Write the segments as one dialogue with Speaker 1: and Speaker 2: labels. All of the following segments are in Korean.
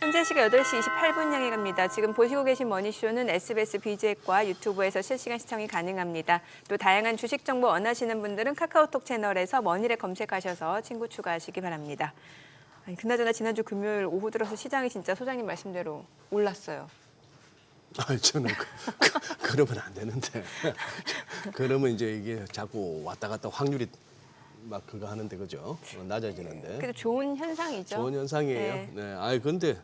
Speaker 1: 현재 시각 8시 28분 향해 갑니다. 지금 보시고 계신 머니쇼는 SBS BG과 유튜브에서 실시간 시청이 가능합니다. 또 다양한 주식 정보 원하시는 분들은 카카오톡 채널에서 머니를 검색하셔서 친구 추가하시기 바랍니다. 아니, 그나저나 지난주 금요일 오후 들어서 시장이 진짜 소장님 말씀대로 올랐어요.
Speaker 2: 아니, 저는 그러면 안 되는데. 그러면 이제 이게 자꾸 왔다 갔다 확률이 막 그거 하는데, 그죠? 낮아지는데.
Speaker 1: 그래도 좋은 현상이죠.
Speaker 2: 좋은 현상이에요.
Speaker 1: 네.
Speaker 2: 네. 아니, 근데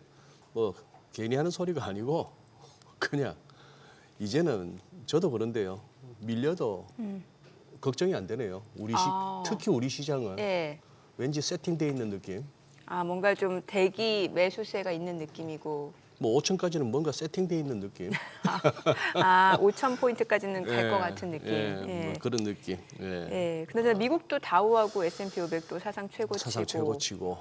Speaker 2: 뭐 괜히 하는 소리가 아니고 그냥 이제는 저도 그런데요. 밀려도 걱정이 안 되네요. 특히 우리 시장은
Speaker 1: 네.
Speaker 2: 왠지 세팅돼 있는 느낌.
Speaker 1: 아, 뭔가 좀 대기 매수세가 있는 느낌이고.
Speaker 2: 뭐 5천까지는 뭔가 세팅돼 있는 느낌.
Speaker 1: 5,000포인트까지는 갈 것 같은 느낌.
Speaker 2: 뭐 그런 느낌.
Speaker 1: 예. 그나저나 미국도 다우하고 S&P 500도 사상 최고치고.
Speaker 2: 사상 최고치고.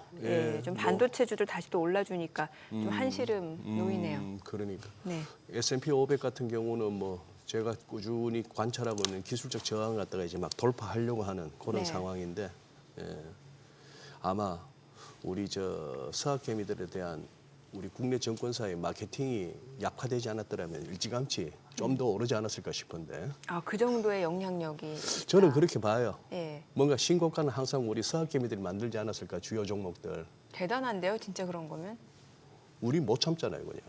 Speaker 1: 좀 반도체주들 다시 또 올라주니까 좀 한시름 놓이네요.
Speaker 2: 그러니까.
Speaker 1: 네.
Speaker 2: S&P 500 같은 경우는 뭐 제가 꾸준히 관찰하고 있는 기술적 저항 갖다가 이제 막 돌파하려고 하는 그런
Speaker 1: 네.
Speaker 2: 상황인데, 아마 우리 저 서학개미들에 대한 우리 국내 정권사의 마케팅이 약화되지 않았더라면 일찌감치 좀 더 오르지 않았을까 싶은데.
Speaker 1: 아, 그 정도의 영향력이.
Speaker 2: 저는 그렇게 봐요.
Speaker 1: 예.
Speaker 2: 뭔가 신고가는 항상 우리 서학개미들이 만들지 않았을까, 주요 종목들.
Speaker 1: 대단한데요, 진짜 그런 거면.
Speaker 2: 우리 못 참잖아요, 그냥.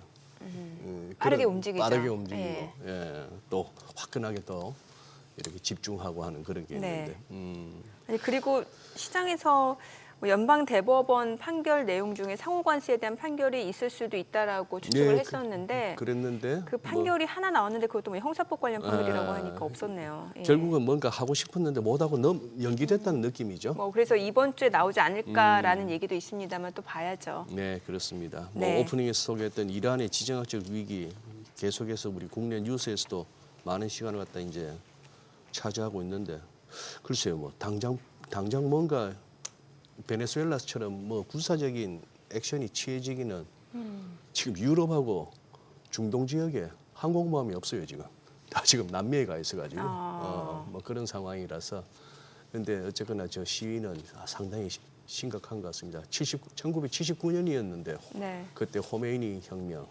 Speaker 1: 빠르게
Speaker 2: 그런
Speaker 1: 움직이죠.
Speaker 2: 빠르게 움직이고,
Speaker 1: 예.
Speaker 2: 또 화끈하게 또 이렇게 집중하고 하는 그런 게
Speaker 1: 네.
Speaker 2: 있는데.
Speaker 1: 아니, 그리고 시장에서 뭐 연방 대법원 판결 내용 중에 상호관세에 대한 판결이 있을 수도 있다라고 추측을 했었는데
Speaker 2: 그랬는데
Speaker 1: 그 판결이 하나 나왔는데 그것도 뭐 형사법 관련 판결이라고 하니까 없었네요. 예.
Speaker 2: 결국은 뭔가 하고 싶었는데 못하고 연기됐다는 느낌이죠.
Speaker 1: 뭐 그래서 이번 주에 나오지 않을까라는 얘기도 있습니다만 또 봐야죠.
Speaker 2: 네, 그렇습니다.
Speaker 1: 네.
Speaker 2: 뭐 오프닝에서 소개했던 이란의 지정학적 위기 계속해서 우리 국내 뉴스에서도 많은 시간을 갖다 이제 차지하고 있는데, 글쎄요, 뭐 당장 뭔가 베네수엘라처럼 뭐 군사적인 액션이 취해지기는 지금 유럽하고 중동 지역에 항공모함이 없어요. 지금 다 지금 남미에 가 있어가지고 뭐 그런 상황이라서. 근데 어쨌거나 저 시위는 상당히 심각한 것 같습니다. 1979년이었는데
Speaker 1: 네.
Speaker 2: 그때 호메이니 혁명,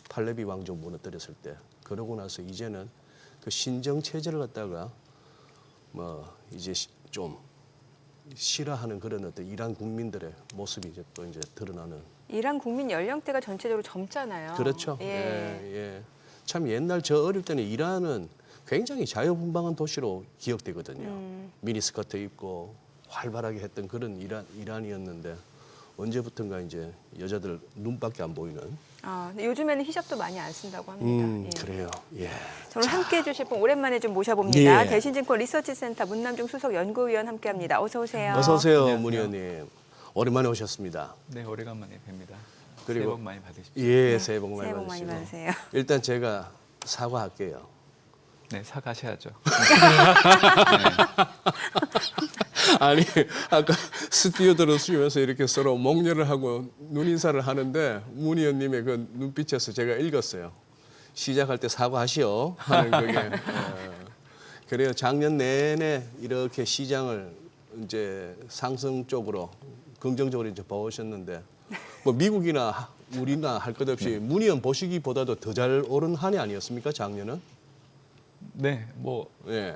Speaker 2: 팔레비 왕조 무너뜨렸을 때, 그러고 나서 이제는 그 신정 체제를 갖다가 뭐 이제 좀 싫어하는 그런 어떤 이란 국민들의 모습이 이제 또 이제 드러나는.
Speaker 1: 이란 국민 연령대가 전체적으로 젊잖아요.
Speaker 2: 그렇죠. 예. 참 옛날 저 어릴 때는 이란은 굉장히 자유분방한 도시로 기억되거든요. 미니스커트 입고 활발하게 했던 그런 이란이었는데 언제부턴가 이제 여자들 눈밖에 안 보이는.
Speaker 1: 근데 요즘에는 히잡도 많이 안 쓴다고 합니다. 예.
Speaker 2: 그래요. 예.
Speaker 1: 저는 함께해 주실 분 오랜만에 좀 모셔봅니다.
Speaker 2: 예.
Speaker 1: 대신증권 리서치센터 문남중 수석 연구위원 함께합니다. 어서 오세요.
Speaker 2: 어서 오세요,
Speaker 3: 안녕하세요.
Speaker 2: 문 의원님. 오랜만에 오셨습니다.
Speaker 3: 네, 오래간만에 뵙니다.
Speaker 2: 그리고-
Speaker 3: 새해 복 많이 받으십시오.
Speaker 2: 예, 새해 복 많이
Speaker 1: 새해 복 많이
Speaker 2: 받으시고.
Speaker 1: 받으세요.
Speaker 2: 일단 제가 사과할게요.
Speaker 3: 네, 사가셔야죠.
Speaker 2: 아니, 아까 스튜디오 들어오시면서 이렇게 서로 목례를 하고 눈인사를 하는데 문 의원님의 그 눈빛에서 제가 읽었어요. 시작할 때 사과하시오 하는 그게. 그래요. 작년 내내 이렇게 시장을 이제 상승 쪽으로 긍정적으로 이제 봐오셨는데, 뭐 미국이나 우리나 할 것 없이 문 의원 보시기보다도 더 잘 오른 한 해 아니었습니까, 작년은?
Speaker 3: 네, 뭐
Speaker 2: 예.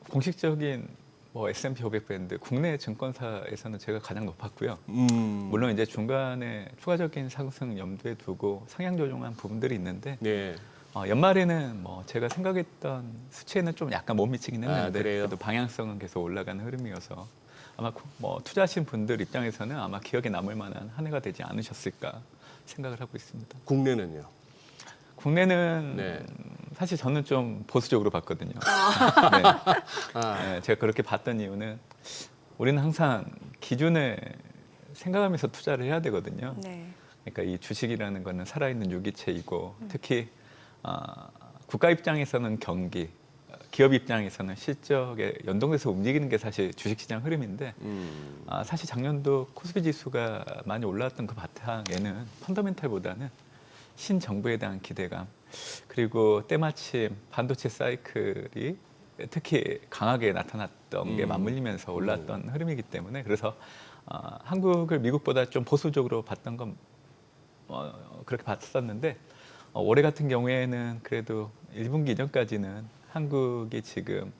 Speaker 3: 공식적인 뭐 S&P 500 밴드 국내 증권사에서는 제가 가장 높았고요. 물론 이제 중간에 추가적인 상승 염두에 두고 상향 조정한 부분들이 있는데
Speaker 2: 네.
Speaker 3: 연말에는 뭐 제가 생각했던 수치에는 좀 약간 못 미치긴 했는데
Speaker 2: 그래요?
Speaker 3: 그래도 방향성은 계속 올라가는 흐름이어서 아마 뭐 투자하신 분들 입장에서는 아마 기억에 남을 만한 한 해가 되지 않으셨을까 생각을 하고 있습니다.
Speaker 2: 국내는요?
Speaker 3: 국내는
Speaker 2: 네.
Speaker 3: 사실 저는 좀 보수적으로 봤거든요. 네, 제가 그렇게 봤던 이유는 우리는 항상 기준을 생각하면서 투자를 해야 되거든요.
Speaker 1: 네.
Speaker 3: 그러니까 이 주식이라는 거는 살아있는 유기체이고 특히 국가 입장에서는 경기, 기업 입장에서는 실적에 연동돼서 움직이는 게 사실 주식시장 흐름인데 사실 작년도 코스피 지수가 많이 올라왔던 그 바탕에는 펀더멘탈보다는 신정부에 대한 기대감 그리고 때마침 반도체 사이클이 특히 강하게 나타났던 게 맞물리면서 올랐던 흐름이기 때문에 그래서 한국을 미국보다 좀 보수적으로 봤던 건 그렇게 봤었는데 올해 같은 경우에는 그래도 1분기 이전까지는 한국이 지금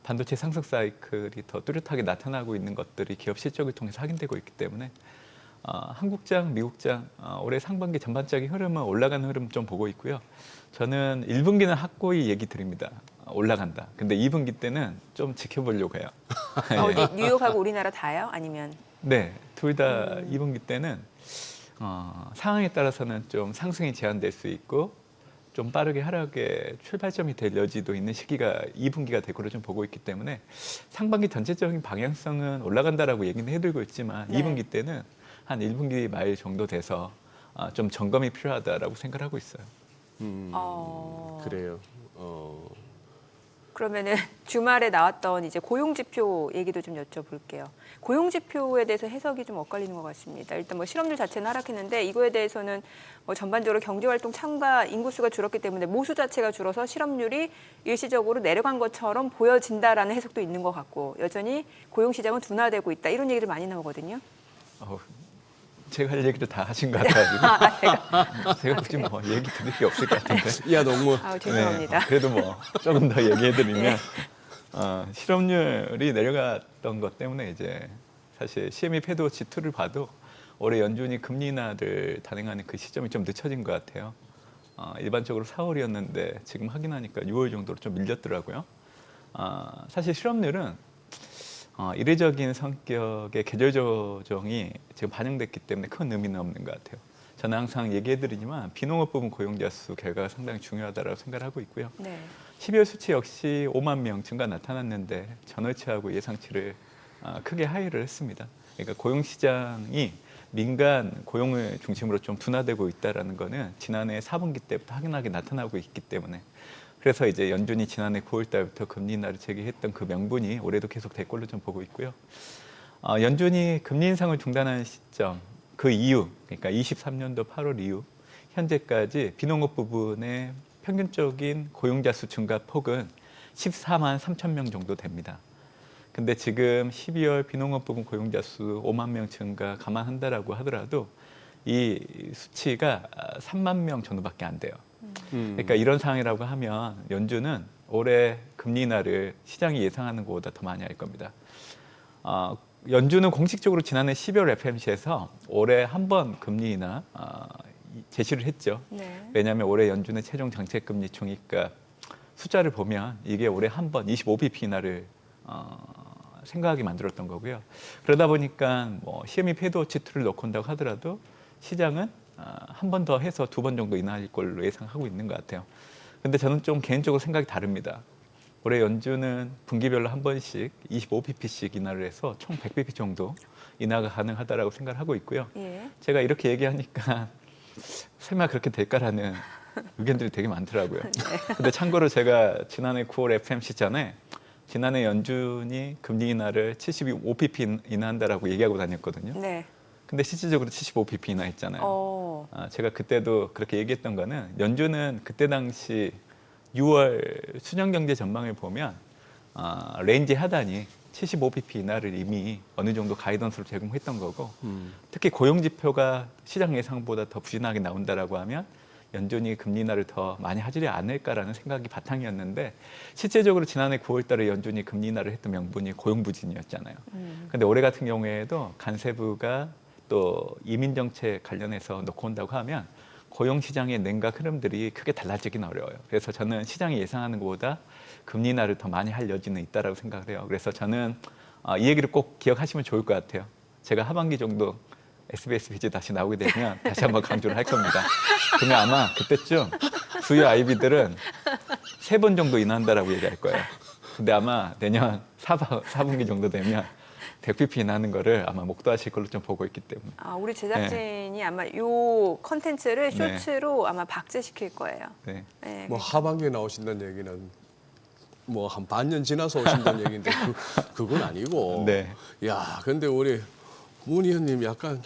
Speaker 3: 반도체 상승 사이클이 더 뚜렷하게 나타나고 있는 것들이 기업 실적을 통해서 확인되고 있기 때문에 한국장, 미국장 올해 상반기 전반적인 흐름은 올라가는 흐름 좀 보고 있고요. 저는 1분기는 확고히 얘기 드립니다. 올라간다. 근데 2분기 때는 좀 지켜보려고 해요.
Speaker 1: 어디 뉴욕하고 우리나라 다요? 아니면
Speaker 3: 네, 둘 다 2분기 때는 상황에 따라서는 좀 상승이 제한될 수 있고 좀 빠르게 하락의 출발점이 될 여지도 있는 시기가 2분기가 될 거로 좀 보고 있기 때문에 상반기 전체적인 방향성은 올라간다라고 얘기는 해드리고 있지만
Speaker 1: 네.
Speaker 3: 2분기 때는 한 1분기 말 정도 돼서 좀 점검이 필요하다라고 생각하고 있어요.
Speaker 2: 그래요.
Speaker 1: 그러면은 주말에 나왔던 이제 고용 지표 얘기도 좀 여쭤볼게요. 고용 지표에 대해서 해석이 좀 엇갈리는 것 같습니다. 일단 뭐 실업률 자체는 하락했는데 이거에 대해서는 뭐 전반적으로 경제활동 참가 인구수가 줄었기 때문에 모수 자체가 줄어서 실업률이 일시적으로 내려간 것처럼 보여진다라는 해석도 있는 것 같고 여전히 고용 시장은 둔화되고 있다 이런 얘기를 많이 나오거든요.
Speaker 3: 제가 할 얘기를 다 하신 것 같아가지고 제가 굳이 뭐 얘기 드릴 게 없을 것 같은데.
Speaker 2: 야 너무
Speaker 1: 죄송합니다.
Speaker 3: 네, 그래도 뭐 조금 더 얘기해드리면 실업률이 내려갔던 것 때문에 이제 사실 CME 패드워치 2를 봐도 올해 연준이 금리 인하를 단행하는 그 시점이 좀 늦춰진 것 같아요. 일반적으로 4월이었는데 지금 확인하니까 6월 정도로 좀 밀렸더라고요. 사실 실업률은 이례적인 성격의 계절 조정이 지금 반영됐기 때문에 큰 의미는 없는 것 같아요. 저는 항상 얘기해드리지만 비농업 부분 고용자 수 결과가 상당히 중요하다고 생각을 하고 있고요.
Speaker 1: 네.
Speaker 3: 12월 수치 역시 5만 명 증가 나타났는데 전월치하고 예상치를 크게 하회를 했습니다. 그러니까 고용 시장이 민간 고용을 중심으로 좀 둔화되고 있다는 거는 지난해 4분기 때부터 확연하게 나타나고 있기 때문에 그래서 이제 연준이 지난해 9월 달부터 금리 인하를 제기했던 그 명분이 올해도 계속 될 걸로 좀 보고 있고요. 연준이 금리 인상을 중단한 시점, 그 이후, 그러니까 23년도 8월 이후 현재까지 비농업 부분의 평균적인 고용자 수 증가 폭은 14만 3천 명 정도 됩니다. 근데 지금 12월 비농업 부분 고용자 수 5만 명 증가 감안한다라고 하더라도 이 수치가 3만 명 정도밖에 안 돼요. 그러니까 이런 상황이라고 하면 연준은 올해 금리 인하를 시장이 예상하는 것보다 더 많이 할 겁니다. 연준은 공식적으로 지난해 12월 FMC에서 올해 한 번 금리 인하 제시를 했죠.
Speaker 1: 네.
Speaker 3: 왜냐하면 올해 연준의 최종 정책금리 총리가 숫자를 보면 이게 올해 한 번 25bp 인하를 생각하게 만들었던 거고요. 그러다 보니까 뭐 CME 패드워치 2를 넣고 온다고 하더라도 시장은 한 번 더 해서 2번 정도 인하할 걸로 예상하고 있는 것 같아요. 근데 저는 좀 개인적으로 생각이 다릅니다. 올해 연준은 분기별로 한 번씩 25pp씩 인하를 해서 총 100pp 정도 인하가 가능하다라고 생각을 하고 있고요.
Speaker 1: 예.
Speaker 3: 제가 이렇게 얘기하니까 설마 그렇게 될까라는 의견들이 되게 많더라고요. 근데 참고로 제가 지난해 9월 FMC 전에 지난해 연준이 금리 인하를 75pp 인하한다라고 얘기하고 다녔거든요.
Speaker 1: 네.
Speaker 3: 근데 실질적으로 75pp 인하했잖아요. 제가 그때도 그렇게 얘기했던 거는 연준은 그때 당시 6월 수년 경제 전망을 보면 레인지 하단이 75pp 인하를 이미 어느 정도 가이던스로 제공했던 거고 특히 고용 지표가 시장 예상보다 더 부진하게 나온다라고 하면 연준이 금리 인하를 더 많이 하지 않을까라는 생각이 바탕이었는데 실제적으로 지난해 9월 달에 연준이 금리 인하를 했던 명분이 고용 부진이었잖아요. 근데 올해 같은 경우에도 간세부가 또 이민 정책 관련해서 놓고 온다고 하면 고용 시장의 냉각 흐름들이 크게 달라지긴 어려워요. 그래서 저는 시장이 예상하는 것보다 금리 인하를 더 많이 할 여지는 있다라고 생각을 해요. 그래서 저는 이 얘기를 꼭 기억하시면 좋을 것 같아요. 제가 하반기 정도 SBS 비즈 다시 나오게 되면 다시 한번 강조를 할 겁니다. 그러면 아마 그때쯤 주요 IB들은 3번 정도 인하한다라고 얘기할 거예요. 근데 아마 내년 4분기 정도 되면 100pp 인하는 거를 아마 목도하실 걸로 좀 보고 있기 때문에.
Speaker 1: 우리 제작진이 아마 요 컨텐츠를
Speaker 3: 네.
Speaker 1: 쇼츠로 아마 박제시킬 거예요.
Speaker 3: 네.
Speaker 1: 네.
Speaker 2: 뭐 하반기에 나오신다는 얘기는 뭐 한 반년 지나서 오신다는 얘기인데 그건 아니고.
Speaker 3: 네.
Speaker 2: 야, 근데 우리 문 의원님 약간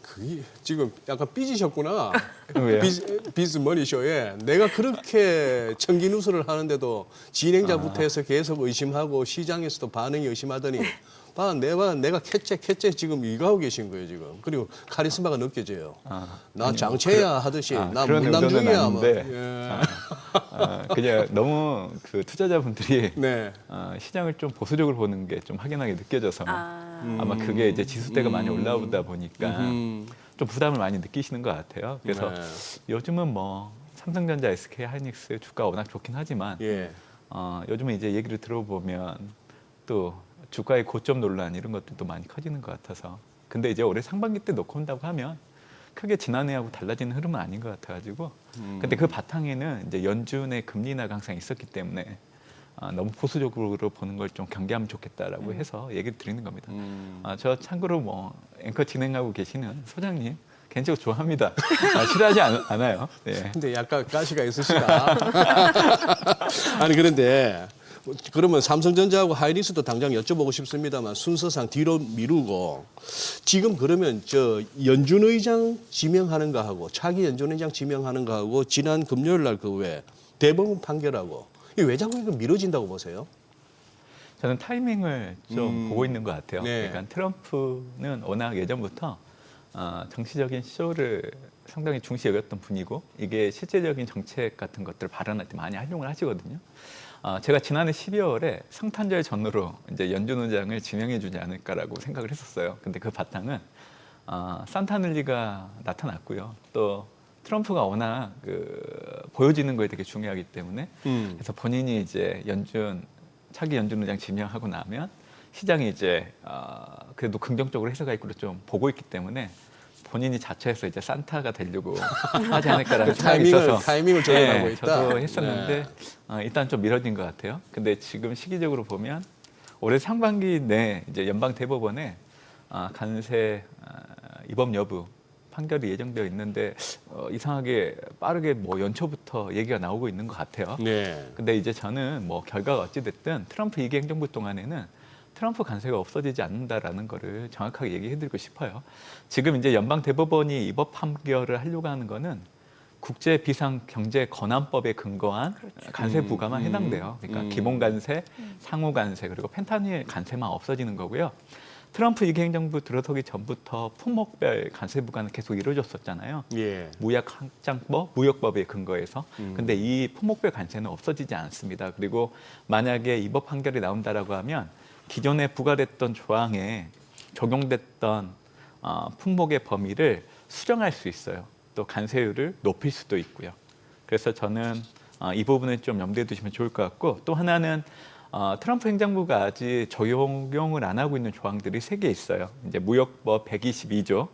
Speaker 2: 그게 지금 약간 삐지셨구나.
Speaker 3: 왜요?
Speaker 2: 비즈 머니쇼에 내가 그렇게 청기 누수를 하는데도 진행자부터
Speaker 3: 아.
Speaker 2: 해서 계속 의심하고 시장에서도 반응이 의심하더니 내가 캐째 지금 이거 하고 계신 거예요 지금. 그리고 카리스마가 느껴져요. 나
Speaker 3: 아니요.
Speaker 2: 장채야 하듯이 나
Speaker 3: 그런 의도는
Speaker 2: 문남중이야. 뭐.
Speaker 3: 아닌데
Speaker 2: 예.
Speaker 3: 그냥 너무 그 투자자분들이
Speaker 2: 네.
Speaker 3: 시장을 좀 보수적으로 보는 게 좀 확연하게 느껴져서
Speaker 1: 아,
Speaker 3: 아마 그게 이제 지수대가 많이 올라오다 보니까
Speaker 2: 음.
Speaker 3: 좀 부담을 많이 느끼시는 것 같아요. 그래서
Speaker 2: 네.
Speaker 3: 요즘은 뭐 삼성전자, SK 하이닉스 주가가 워낙 좋긴 하지만
Speaker 2: 예.
Speaker 3: 요즘은 이제 얘기를 들어보면 또 주가의 고점 논란 이런 것들도 많이 커지는 것 같아서 근데 이제 올해 상반기 때 놓고 온다고 하면 크게 지난해하고 달라지는 흐름은 아닌 것 같아가지고 근데 그 바탕에는 이제 연준의 금리 인하가 항상 있었기 때문에 너무 보수적으로 보는 걸 좀 경계하면 좋겠다라고 해서 얘기를 드리는 겁니다. 저 참고로 뭐 앵커 진행하고 계시는 소장님 개인적으로 좋아합니다. 싫어하지 않아요. 네.
Speaker 2: 근데 약간 가시가 있으시다. 아니 그런데 그러면 삼성전자하고 하이닉스도 당장 여쭤보고 싶습니다만 순서상 뒤로 미루고 지금 그러면 저 연준 의장 지명하는 거 하고 차기 연준 의장 지명하는 거 하고 지난 금요일 날 그 외 대법원 판결하고 이게 왜 자꾸 이거 미뤄진다고 보세요?
Speaker 3: 저는 타이밍을 좀 보고 있는 것 같아요.
Speaker 2: 네.
Speaker 3: 그러니까 트럼프는 워낙 예전부터 정치적인 쇼를 상당히 중시 여겼던 분이고 이게 실제적인 정책 같은 것들을 발언할 때 많이 활용을 하시거든요. 제가 지난해 12월에 성탄절 전후로 이제 연준 의장을 지명해주지 않을까라고 생각을 했었어요. 근데 그 바탕은 산타늘리가 나타났고요. 또 트럼프가 워낙 보여지는 거에 되게 중요하기 때문에 그래서 본인이 이제 차기 연준 의장 지명하고 나면 시장이 이제 그래도 긍정적으로 해석할 거로 좀 보고 있기 때문에 본인이 자처해서 이제 산타가 되려고 하지 않을까라는 생각이 있어서
Speaker 2: 타이밍을 조절하고
Speaker 3: 네,
Speaker 2: 있다.
Speaker 3: 저도 했었는데 일단 좀 미뤄진 것 같아요. 근데 지금 시기적으로 보면 올해 상반기 내 이제 연방 대법원에 관세 위법 여부 판결이 예정되어 있는데 이상하게 빠르게 뭐 연초부터 얘기가 나오고 있는 것 같아요.
Speaker 2: 네.
Speaker 3: 근데 이제 저는 뭐 결과가 어찌 됐든 트럼프 2기 행정부 동안에는 트럼프 관세가 없어지지 않는다라는 거를 정확하게 얘기해드리고 싶어요. 지금 이제 연방 대법원이 위법 판결을 하려고 하는 거는 국제 비상 경제 건안법에 근거한 관세 부과만 해당돼요. 그러니까 기본 관세, 상호 관세 그리고 펜타닐 관세만 없어지는 거고요. 트럼프 2기 행정부 들어서기 전부터 품목별 관세 부과는 계속 이루어졌었잖아요.
Speaker 2: 예.
Speaker 3: 무역확장법, 무역법에 근거해서. 근데 이 품목별 관세는 없어지지 않습니다. 그리고 만약에 위법 판결이 나온다라고 하면 기존에 부과됐던 조항에 적용됐던 품목의 범위를 수정할 수 있어요. 또 관세율을 높일 수도 있고요. 그래서 저는 이 부분을 좀 염두에 두시면 좋을 것 같고 또 하나는 트럼프 행정부가 아직 적용을 안 하고 있는 조항들이 3개 있어요. 이제 무역법 122조,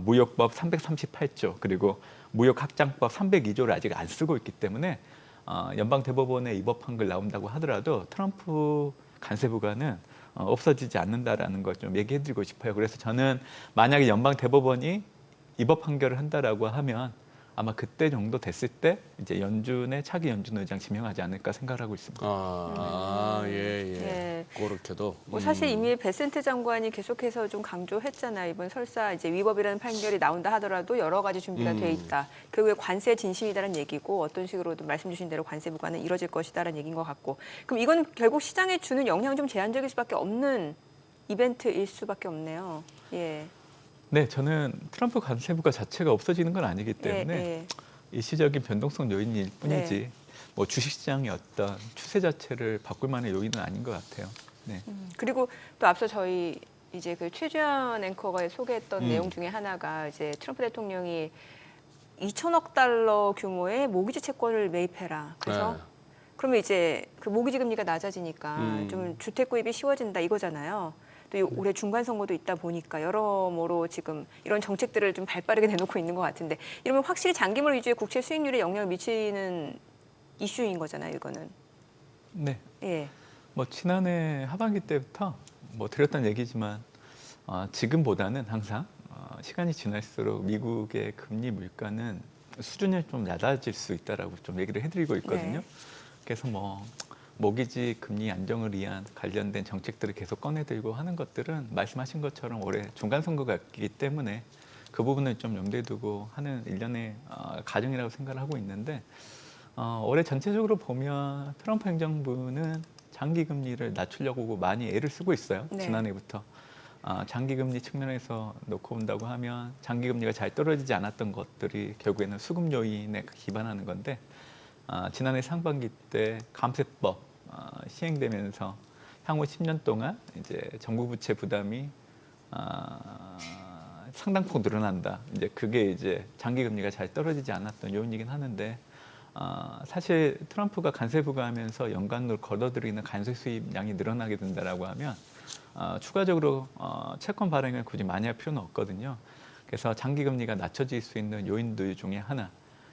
Speaker 3: 무역법 338조, 그리고 무역확장법 302조를 아직 안 쓰고 있기 때문에 연방 대법원에 위법 판결 나온다고 하더라도 트럼프 관세 부과는 없어지지 않는다라는 걸 좀 얘기해드리고 싶어요. 그래서 저는 만약에 연방 대법원이 위법 판결을 한다라고 하면 아마 그때 정도 됐을 때 이제 연준의 차기 연준 의장 지명하지 않을까 생각을 하고 있습니다.
Speaker 2: 예.
Speaker 1: 네.
Speaker 2: 그렇게도.
Speaker 1: 뭐 사실 이미 베센트 장관이 계속해서 좀 강조했잖아요. 이번 설사 이제 위법이라는 판결이 나온다 하더라도 여러 가지 준비가 돼 있다. 그 외 관세 진심이다라는 얘기고 어떤 식으로든 말씀 주신 대로 관세 부과는 이뤄질 것이다라는 얘기인 것 같고. 그럼 이건 결국 시장에 주는 영향 좀 제한적일 수밖에 없는 이벤트일 수밖에 없네요. 예.
Speaker 3: 네, 저는 트럼프 관세 부과 자체가 없어지는 건 아니기 때문에 일시적인 변동성 요인일 뿐이지 뭐 주식시장의 어떤 추세 자체를 바꿀 만한 요인은 아닌 것 같아요. 네.
Speaker 1: 그리고 또 앞서 저희 이제 그 최주연 앵커가 소개했던 내용 중에 하나가 이제 트럼프 대통령이 2천억 달러 규모의 모기지 채권을 매입해라. 그래서 그러면 이제 그 모기지 금리가 낮아지니까 좀 주택 구입이 쉬워진다 이거잖아요. 또 올해 중간 선거도 있다 보니까 여러모로 지금 이런 정책들을 좀 발빠르게 내놓고 있는 것 같은데 이러면 확실히 장기물 위주의 국채 수익률에 영향을 미치는 이슈인 거잖아요, 이거는.
Speaker 3: 네.
Speaker 1: 예.
Speaker 3: 뭐 지난해 하반기 때부터 뭐 드렸던 얘기지만 지금보다는 항상 시간이 지날수록 미국의 금리 물가는 수준이 좀 낮아질 수 있다라고 좀 얘기를 해드리고 있거든요. 그래서 뭐 모기지 금리 안정을 위한 관련된 정책들을 계속 꺼내들고 하는 것들은 말씀하신 것처럼 올해 중간 선거가 있기 때문에 그 부분을 좀 염두에 두고 하는 일련의 과정이라고 생각을 하고 있는데 올해 전체적으로 보면 트럼프 행정부는 장기 금리를 낮추려고 많이 애를 쓰고 있어요.
Speaker 1: 네.
Speaker 3: 지난해부터. 장기 금리 측면에서 놓고 본다고 하면 장기 금리가 잘 떨어지지 않았던 것들이 결국에는 수급 요인에 기반하는 건데 지난해 상반기 때 감세법 시행되면서 향후 10년 동안 이제 정부 부채 부담이 상당폭 늘어난다. 이제 그게 이제 장기 금리가 잘 떨어지지 않았던 요인이긴 하는데 사실 트럼프가 관세 부과하면서 연간으로 걷어들이는 관세 수입량이 늘어나게 된다라고 하면 추가적으로 채권 발행을 굳이 많이 할 필요는 없거든요. 그래서 장기 금리가 낮춰질 수 있는 요인들 중에 하나,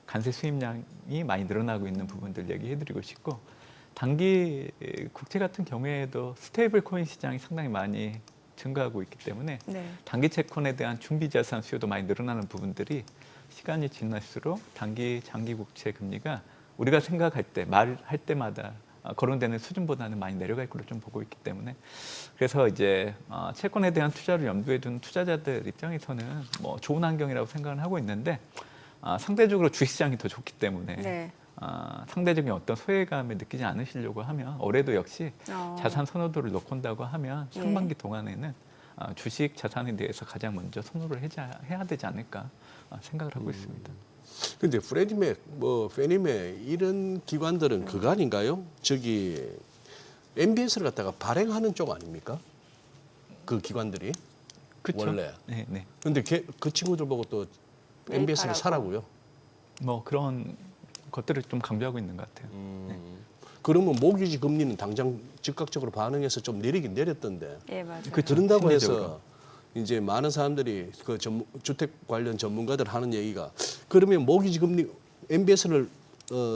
Speaker 3: 관세 수입량이 많이 늘어나고 있는 부분들 얘기해드리고 싶고, 단기 국채 같은 경우에도 스테이블 코인 시장이 상당히 많이 증가하고 있기 때문에
Speaker 1: 네.
Speaker 3: 단기 채권에 대한 중비 자산 수요도 많이 늘어나는 부분들이 시간이 지날수록 단기 장기 국채 금리가 우리가 생각할 때 말할 때마다 거론되는 수준보다는 많이 내려갈 걸로 좀 보고 있기 때문에 그래서 이제 채권에 대한 투자를 염두에 둔 투자자들 입장에서는 뭐 좋은 환경이라고 생각을 하고 있는데 상대적으로 주식시장이 더 좋기 때문에
Speaker 1: 네.
Speaker 3: 상대적인 어떤 소외감을 느끼지 않으시려고 하면 올해도 역시 자산 선호도를 놓고 온다고 하면
Speaker 1: 예.
Speaker 3: 상반기 동안에는 주식 자산에 대해서 가장 먼저 선호를 해야 되지 않을까 생각을 하고 있습니다.
Speaker 2: 근데 프레디맥, 뭐 페니맥 이런 기관들은 그거 아닌가요? 저기 MBS를 갖다가 발행하는 쪽 아닙니까? 그 기관들이
Speaker 3: 그쵸?
Speaker 2: 원래.
Speaker 3: 네, 네.
Speaker 2: 근데 그 친구들 보고 또 MBS를
Speaker 1: 매입하라고.
Speaker 2: 사라고요?
Speaker 3: 뭐 그런 것들을 좀 강조하고 있는 것 같아요.
Speaker 2: 그러면 모기지 금리는 당장 즉각적으로 반응해서 좀 내리긴 내렸던데.
Speaker 1: 예, 맞아요.
Speaker 3: 그쵸.
Speaker 2: 그런다고
Speaker 3: 심리적으로.
Speaker 2: 해서 이제 많은 사람들이 그 주택 관련 전문가들 하는 얘기가 그러면 모기지 금리 MBS를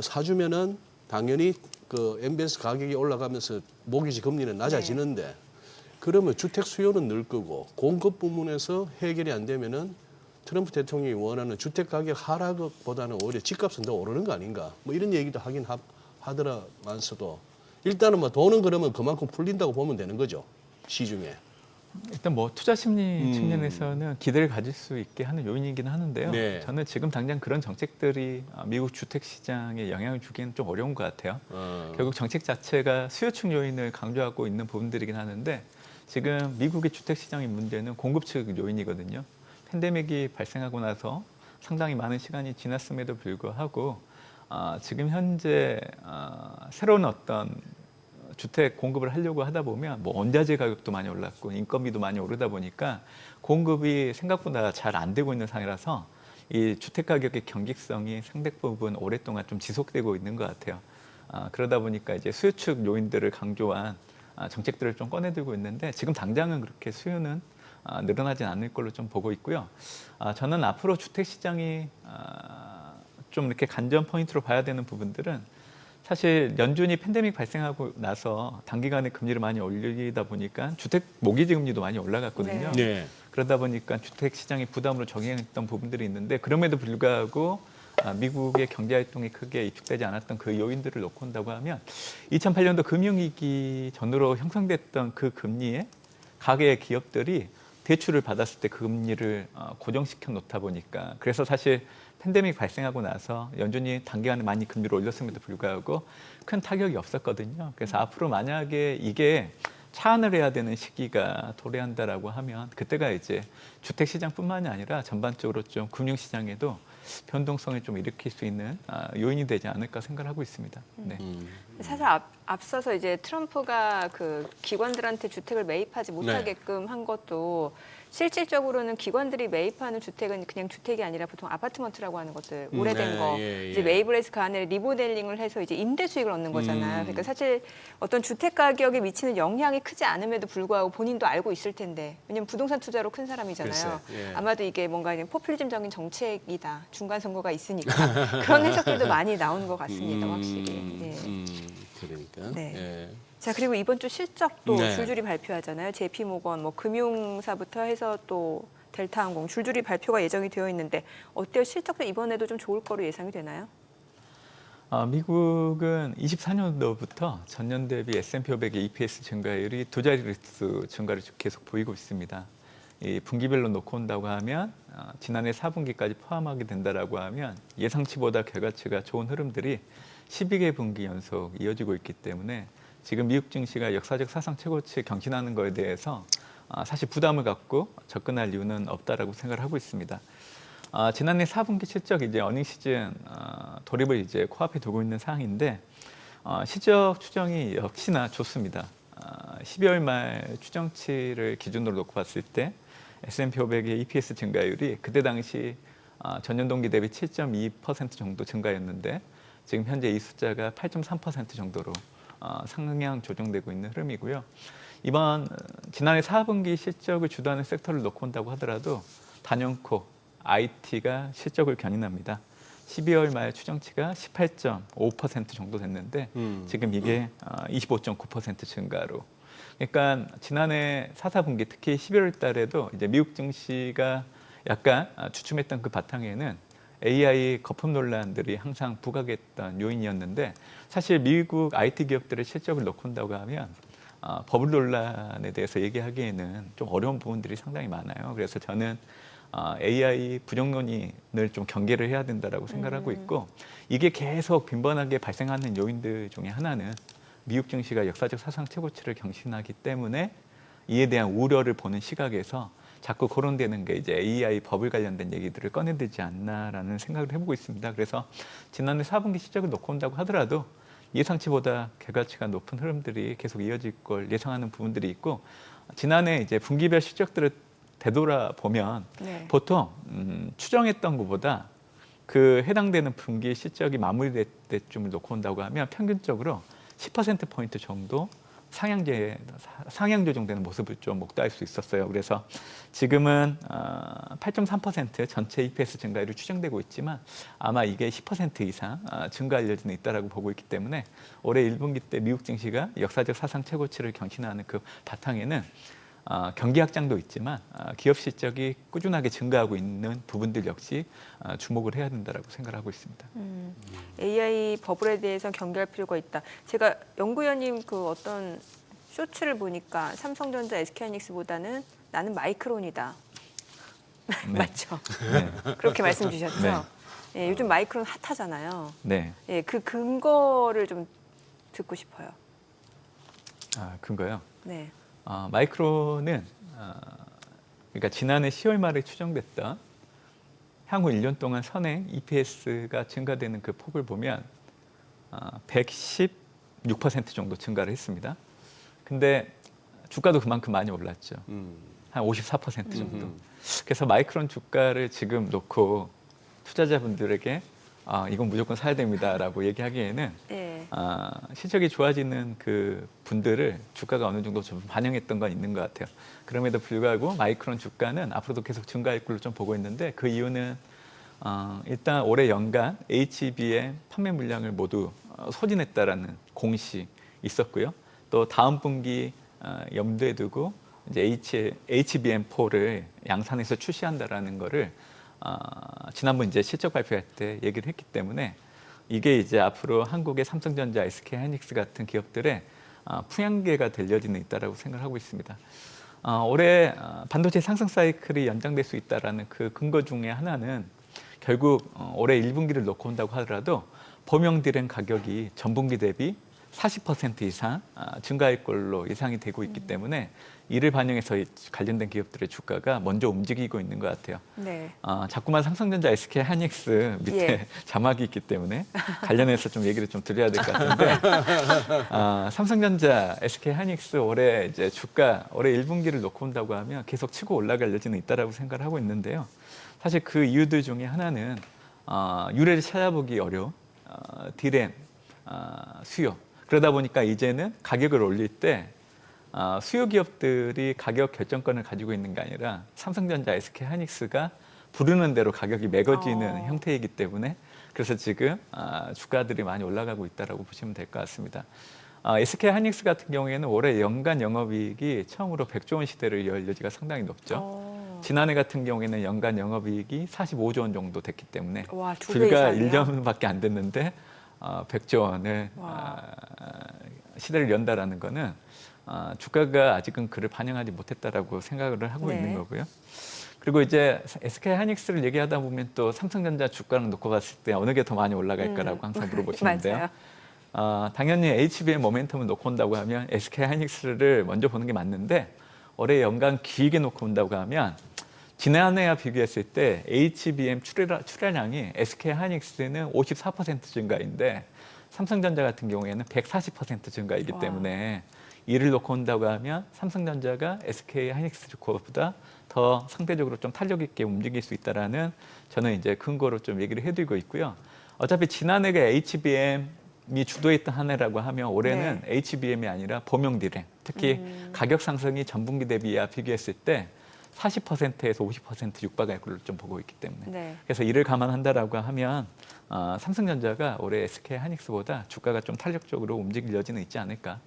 Speaker 2: 사주면은 당연히 그 MBS 가격이 올라가면서 모기지 금리는 낮아지는데 그러면 주택 수요는 늘 거고 공급 부분에서 해결이 안 되면은 트럼프 대통령이 원하는 주택 가격 하락보다는 오히려 집값은 더 오르는 거 아닌가 뭐 이런 얘기도 하긴 하더라면서도 일단은 뭐 돈은 그러면 그만큼 풀린다고 보면 되는 거죠 시중에.
Speaker 3: 일단 뭐 투자 심리 측면에서는 기대를 가질 수 있게 하는 요인이긴 하는데요.
Speaker 2: 네.
Speaker 3: 저는 지금 당장 그런 정책들이 미국 주택 시장에 영향을 주기는 좀 어려운 것 같아요. 결국 정책 자체가 수요층 요인을 강조하고 있는 부분들이긴 하는데 지금 미국의 주택 시장의 문제는 공급 측 요인이거든요. 팬데믹이 발생하고 나서 상당히 많은 시간이 지났음에도 불구하고 지금 현재 새로운 어떤 주택 공급을 하려고 하다 보면 뭐 원자재 가격도 많이 올랐고 인건비도 많이 오르다 보니까 공급이 생각보다 잘 안 되고 있는 상황이라서 이 주택 가격의 경직성이 상당 부분 오랫동안 좀 지속되고 있는 것 같아요. 그러다 보니까 이제 수요 측 요인들을 강조한 정책들을 좀 꺼내들고 있는데 지금 당장은 그렇게 수요는 늘어나진 않을 걸로 좀 보고 있고요. 저는 앞으로 주택 시장이 좀 이렇게 관전 포인트로 봐야 되는 부분들은 사실 연준이 팬데믹 발생하고 나서 단기간에 금리를 많이 올리다 보니까 주택 모기지 금리도 많이 올라갔거든요.
Speaker 2: 네.
Speaker 3: 그러다 보니까 주택 시장이 부담으로 적용했던 부분들이 있는데 그럼에도 불구하고 미국의 경제 활동이 크게 위축되지 않았던 그 요인들을 놓고 온다고 하면 2008년도 금융위기 전후로 형성됐던 그 금리에 가계 기업들이 대출을 받았을 때 그 금리를 고정시켜 놓다 보니까 그래서 사실 팬데믹 발생하고 나서 연준이 단기간에 많이 금리를 올렸음에도 불구하고 큰 타격이 없었거든요. 그래서 앞으로 만약에 이게 차안을 해야 되는 시기가 도래한다라고 하면 그때가 이제 주택 시장뿐만이 아니라 전반적으로 좀 금융 시장에도 변동성을 좀 일으킬 수 있는 요인이 되지 않을까 생각을 하고 있습니다. 네.
Speaker 1: 사실 앞서서 이제 트럼프가 그 기관들한테 주택을 매입하지 못하게끔 한 것도 실질적으로는 기관들이 매입하는 주택은 그냥 주택이 아니라 보통 아파트먼트라고 하는 것들 오래된
Speaker 2: 네,
Speaker 1: 거
Speaker 2: 예,
Speaker 1: 이제
Speaker 2: 예.
Speaker 1: 매입을 해서 그 안에 리모델링을 해서 이제 임대 수익을 얻는 거잖아요. 그러니까 사실 어떤 주택 가격에 미치는 영향이 크지 않음에도 불구하고 본인도 알고 있을 텐데 왜냐면 부동산 투자로 큰 사람이잖아요.
Speaker 2: 글쎄, 예.
Speaker 1: 아마도 이게 뭔가 포퓰리즘적인 정책이다. 중간 선거가 있으니까 그런 해석들도 많이 나오는 것 같습니다. 확실히. 네.
Speaker 2: 그러니까.
Speaker 1: 네.
Speaker 2: 예.
Speaker 1: 자 그리고 이번 주 실적도
Speaker 2: 네.
Speaker 1: 줄줄이 발표하잖아요. JP모건 뭐 금융사부터 해서 또 델타항공 줄줄이 발표가 예정이 되어 있는데 어때요? 실적도 이번에도 좀 좋을 거로 예상이 되나요?
Speaker 3: 미국은 24년도부터 전년 대비 S&P 500의 EPS 증가율이 두 자릿수 증가를 계속 보이고 있습니다. 이 분기별로 놓고 온다고 하면 지난해 4분기까지 포함하게 된다라고 하면 예상치보다 결과치가 좋은 흐름들이 12개 분기 연속 이어지고 있기 때문에 지금 미국 증시가 역사적 사상 최고치 경신하는 거에 대해서 사실 부담을 갖고 접근할 이유는 없다라고 생각을 하고 있습니다. 지난해 4분기 실적 이제 어닝 시즌 돌입을 이제 코앞에 두고 있는 상황인데 실적 추정이 역시나 좋습니다. 12월 말 추정치를 기준으로 놓고 봤을 때 S&P 500의 EPS 증가율이 그때 당시 전년 동기 대비 7.2% 정도 증가였는데 지금 현재 이 숫자가 8.3% 정도로 상향 조정되고 있는 흐름이고요. 이번 지난해 4분기 실적을 주도하는 섹터를 놓고 온다고 하더라도 단연코 IT가 실적을 견인합니다. 12월 말 추정치가 18.5% 정도 됐는데 지금 이게 25.9% 증가로. 그러니까 지난해 4, 4분기 특히 11월 달에도 이제 미국 증시가 약간 주춤했던 그 바탕에는 AI 거품 논란들이 항상 부각했던 요인이었는데 사실 미국 IT 기업들의 실적을 놓고 온다고 하면 버블 논란에 대해서 얘기하기에는 좀 어려운 부분들이 상당히 많아요. 그래서 저는 AI 부정론인을 좀 경계를 해야 된다라고 생각하고 있고 이게 계속 빈번하게 발생하는 요인들 중에 하나는 미국 증시가 역사적 사상 최고치를 경신하기 때문에 이에 대한 우려를 보는 시각에서 자꾸 거론되는 게 이제 AI 버블 관련된 얘기들을 꺼내들지 않나라는 생각을 해보고 있습니다. 그래서 지난해 4분기 실적을 놓고 온다고 하더라도 예상치보다 결과치가 높은 흐름들이 계속 이어질 걸 예상하는 부분들이 있고 지난해 이제 분기별 실적들을 되돌아보면 네. 보통 추정했던 것보다 그 해당되는 분기 실적이 마무리될 때쯤을 놓고 온다고 하면 평균적으로 10%포인트 정도 상향 조정되는 모습을 좀 목도할 수 있었어요. 그래서 지금은 8.3% 전체 EPS 증가율이 추정되고 있지만 아마 이게 10% 이상 증가할 여지는 있다라고 보고 있기 때문에 올해 1분기 때 미국 증시가 역사적 사상 최고치를 경신하는 그 바탕에는 경기 확장도 있지만 기업 실적이 꾸준하게 증가하고 있는 부분들 역시 주목을 해야 된다라고 생각하고 있습니다.
Speaker 1: AI 버블에 대해서 경계할 필요가 있다. 제가 연구위원님 그 어떤 쇼츠를 보니까 삼성전자, SK하이닉스보다는 나는 마이크론이다. 네. 맞죠? 네. 그렇게 말씀 주셨죠? 네. 예, 요즘 마이크론 핫하잖아요. 네. 예, 그 근거를 좀 듣고 싶어요.
Speaker 3: 근거요?
Speaker 1: 네.
Speaker 3: 마이크론은 그러니까 지난해 10월 말에 추정됐던 향후 1년 동안 선행 EPS가 증가되는 그 폭을 보면 116% 정도 증가를 했습니다. 근데 주가도 그만큼 많이 올랐죠. 한 54% 정도. 그래서 마이크론 주가를 지금 놓고 투자자분들에게 이건 무조건 사야 됩니다라고 얘기하기에는 네. 실적이 좋아지는 그 분들을 주가가 어느 정도 좀 반영했던 건 있는 것 같아요. 그럼에도 불구하고 마이크론 주가는 앞으로도 계속 증가할 걸로 좀 보고 있는데 그 이유는 일단 올해 연간 HBM 판매 물량을 모두 소진했다라는 공시 있었고요. 또 다음 분기 염두에 두고 이제 HBM4를 양산해서 출시한다라는 거를 지난번 이제 실적 발표할 때 얘기를 했기 때문에 이게 이제 앞으로 한국의 삼성전자, SK하이닉스 같은 기업들의 풍향계가 될 여지는 있다라고 생각하고 있습니다. 올해 반도체 상승 사이클이 연장될 수 있다라는 그 근거 중에 하나는 결국 올해 1분기를 놓고 온다고 하더라도 범용디램 가격이 전분기 대비 40% 이상 증가할 걸로 예상이 되고 있기 때문에 이를 반영해서 관련된 기업들의 주가가 먼저 움직이고 있는 것 같아요. 네. 자꾸만 삼성전자, SK하이닉스 밑에 예. 자막이 있기 때문에 관련해서 좀 얘기를 좀 드려야 될 것 같은데 삼성전자, SK하이닉스 올해 이제 주가 올해 1분기를 놓고 온다고 하면 계속 치고 올라갈 여지는 있다라고 생각을 하고 있는데요. 사실 그 이유들 중에 하나는 유래를 찾아보기 어려운 디램 수요. 그러다 보니까 이제는 가격을 올릴 때 수요 기업들이 가격 결정권을 가지고 있는 게 아니라 삼성전자, SK하이닉스가 부르는 대로 가격이 매겨지는 형태이기 때문에 그래서 지금 주가들이 많이 올라가고 있다고 보시면 될 것 같습니다. SK하이닉스 같은 경우에는 올해 연간 영업이익이 처음으로 100조 원 시대를 열 여지가 상당히 높죠. 지난해 같은 경우에는 연간 영업이익이 45조 원 정도 됐기 때문에 와, 불과 1년밖에 안 됐는데 100조 원을 시대를 연다라는 거는 주가가 아직은 그를 반영하지 못했다라고 생각을 하고
Speaker 1: 네.
Speaker 3: 있는 거고요. 그리고 이제 SK 하이닉스를 얘기하다 보면 또 삼성전자 주가를 놓고 갔을 때 어느 게 더 많이 올라갈까라고 항상 물어보시는데요.
Speaker 1: 맞아요.
Speaker 3: 당연히 HBM 모멘텀을 놓고 온다고 하면 SK 하이닉스를 먼저 보는 게 맞는데 올해 연간 길게 놓고 온다고 하면 지난해와 비교했을 때 HBM 출하량이 SK 하이닉스는 54% 증가인데 삼성전자 같은 경우에는 140% 증가이기
Speaker 1: 와.
Speaker 3: 때문에 이를 놓고 온다고 하면 삼성전자가 SK 하이닉스보다 더 상대적으로 좀 탄력 있게 움직일 수 있다라는 저는 이제 근거로 좀 얘기를 해드리고 있고요. 어차피 지난해가 HBM이 주도했던 한 해라고 하면 올해는 HBM이 아니라 범용 디램, 특히 가격 상승이 전분기 대비와 비교했을 때 40%에서 50% 육박할 걸로 좀 보고 있기 때문에
Speaker 1: 네.
Speaker 3: 그래서 이를 감안한다라고 하면 삼성전자가 올해 SK 하이닉스보다 주가가 좀 탄력적으로 움직일 여지는 있지 않을까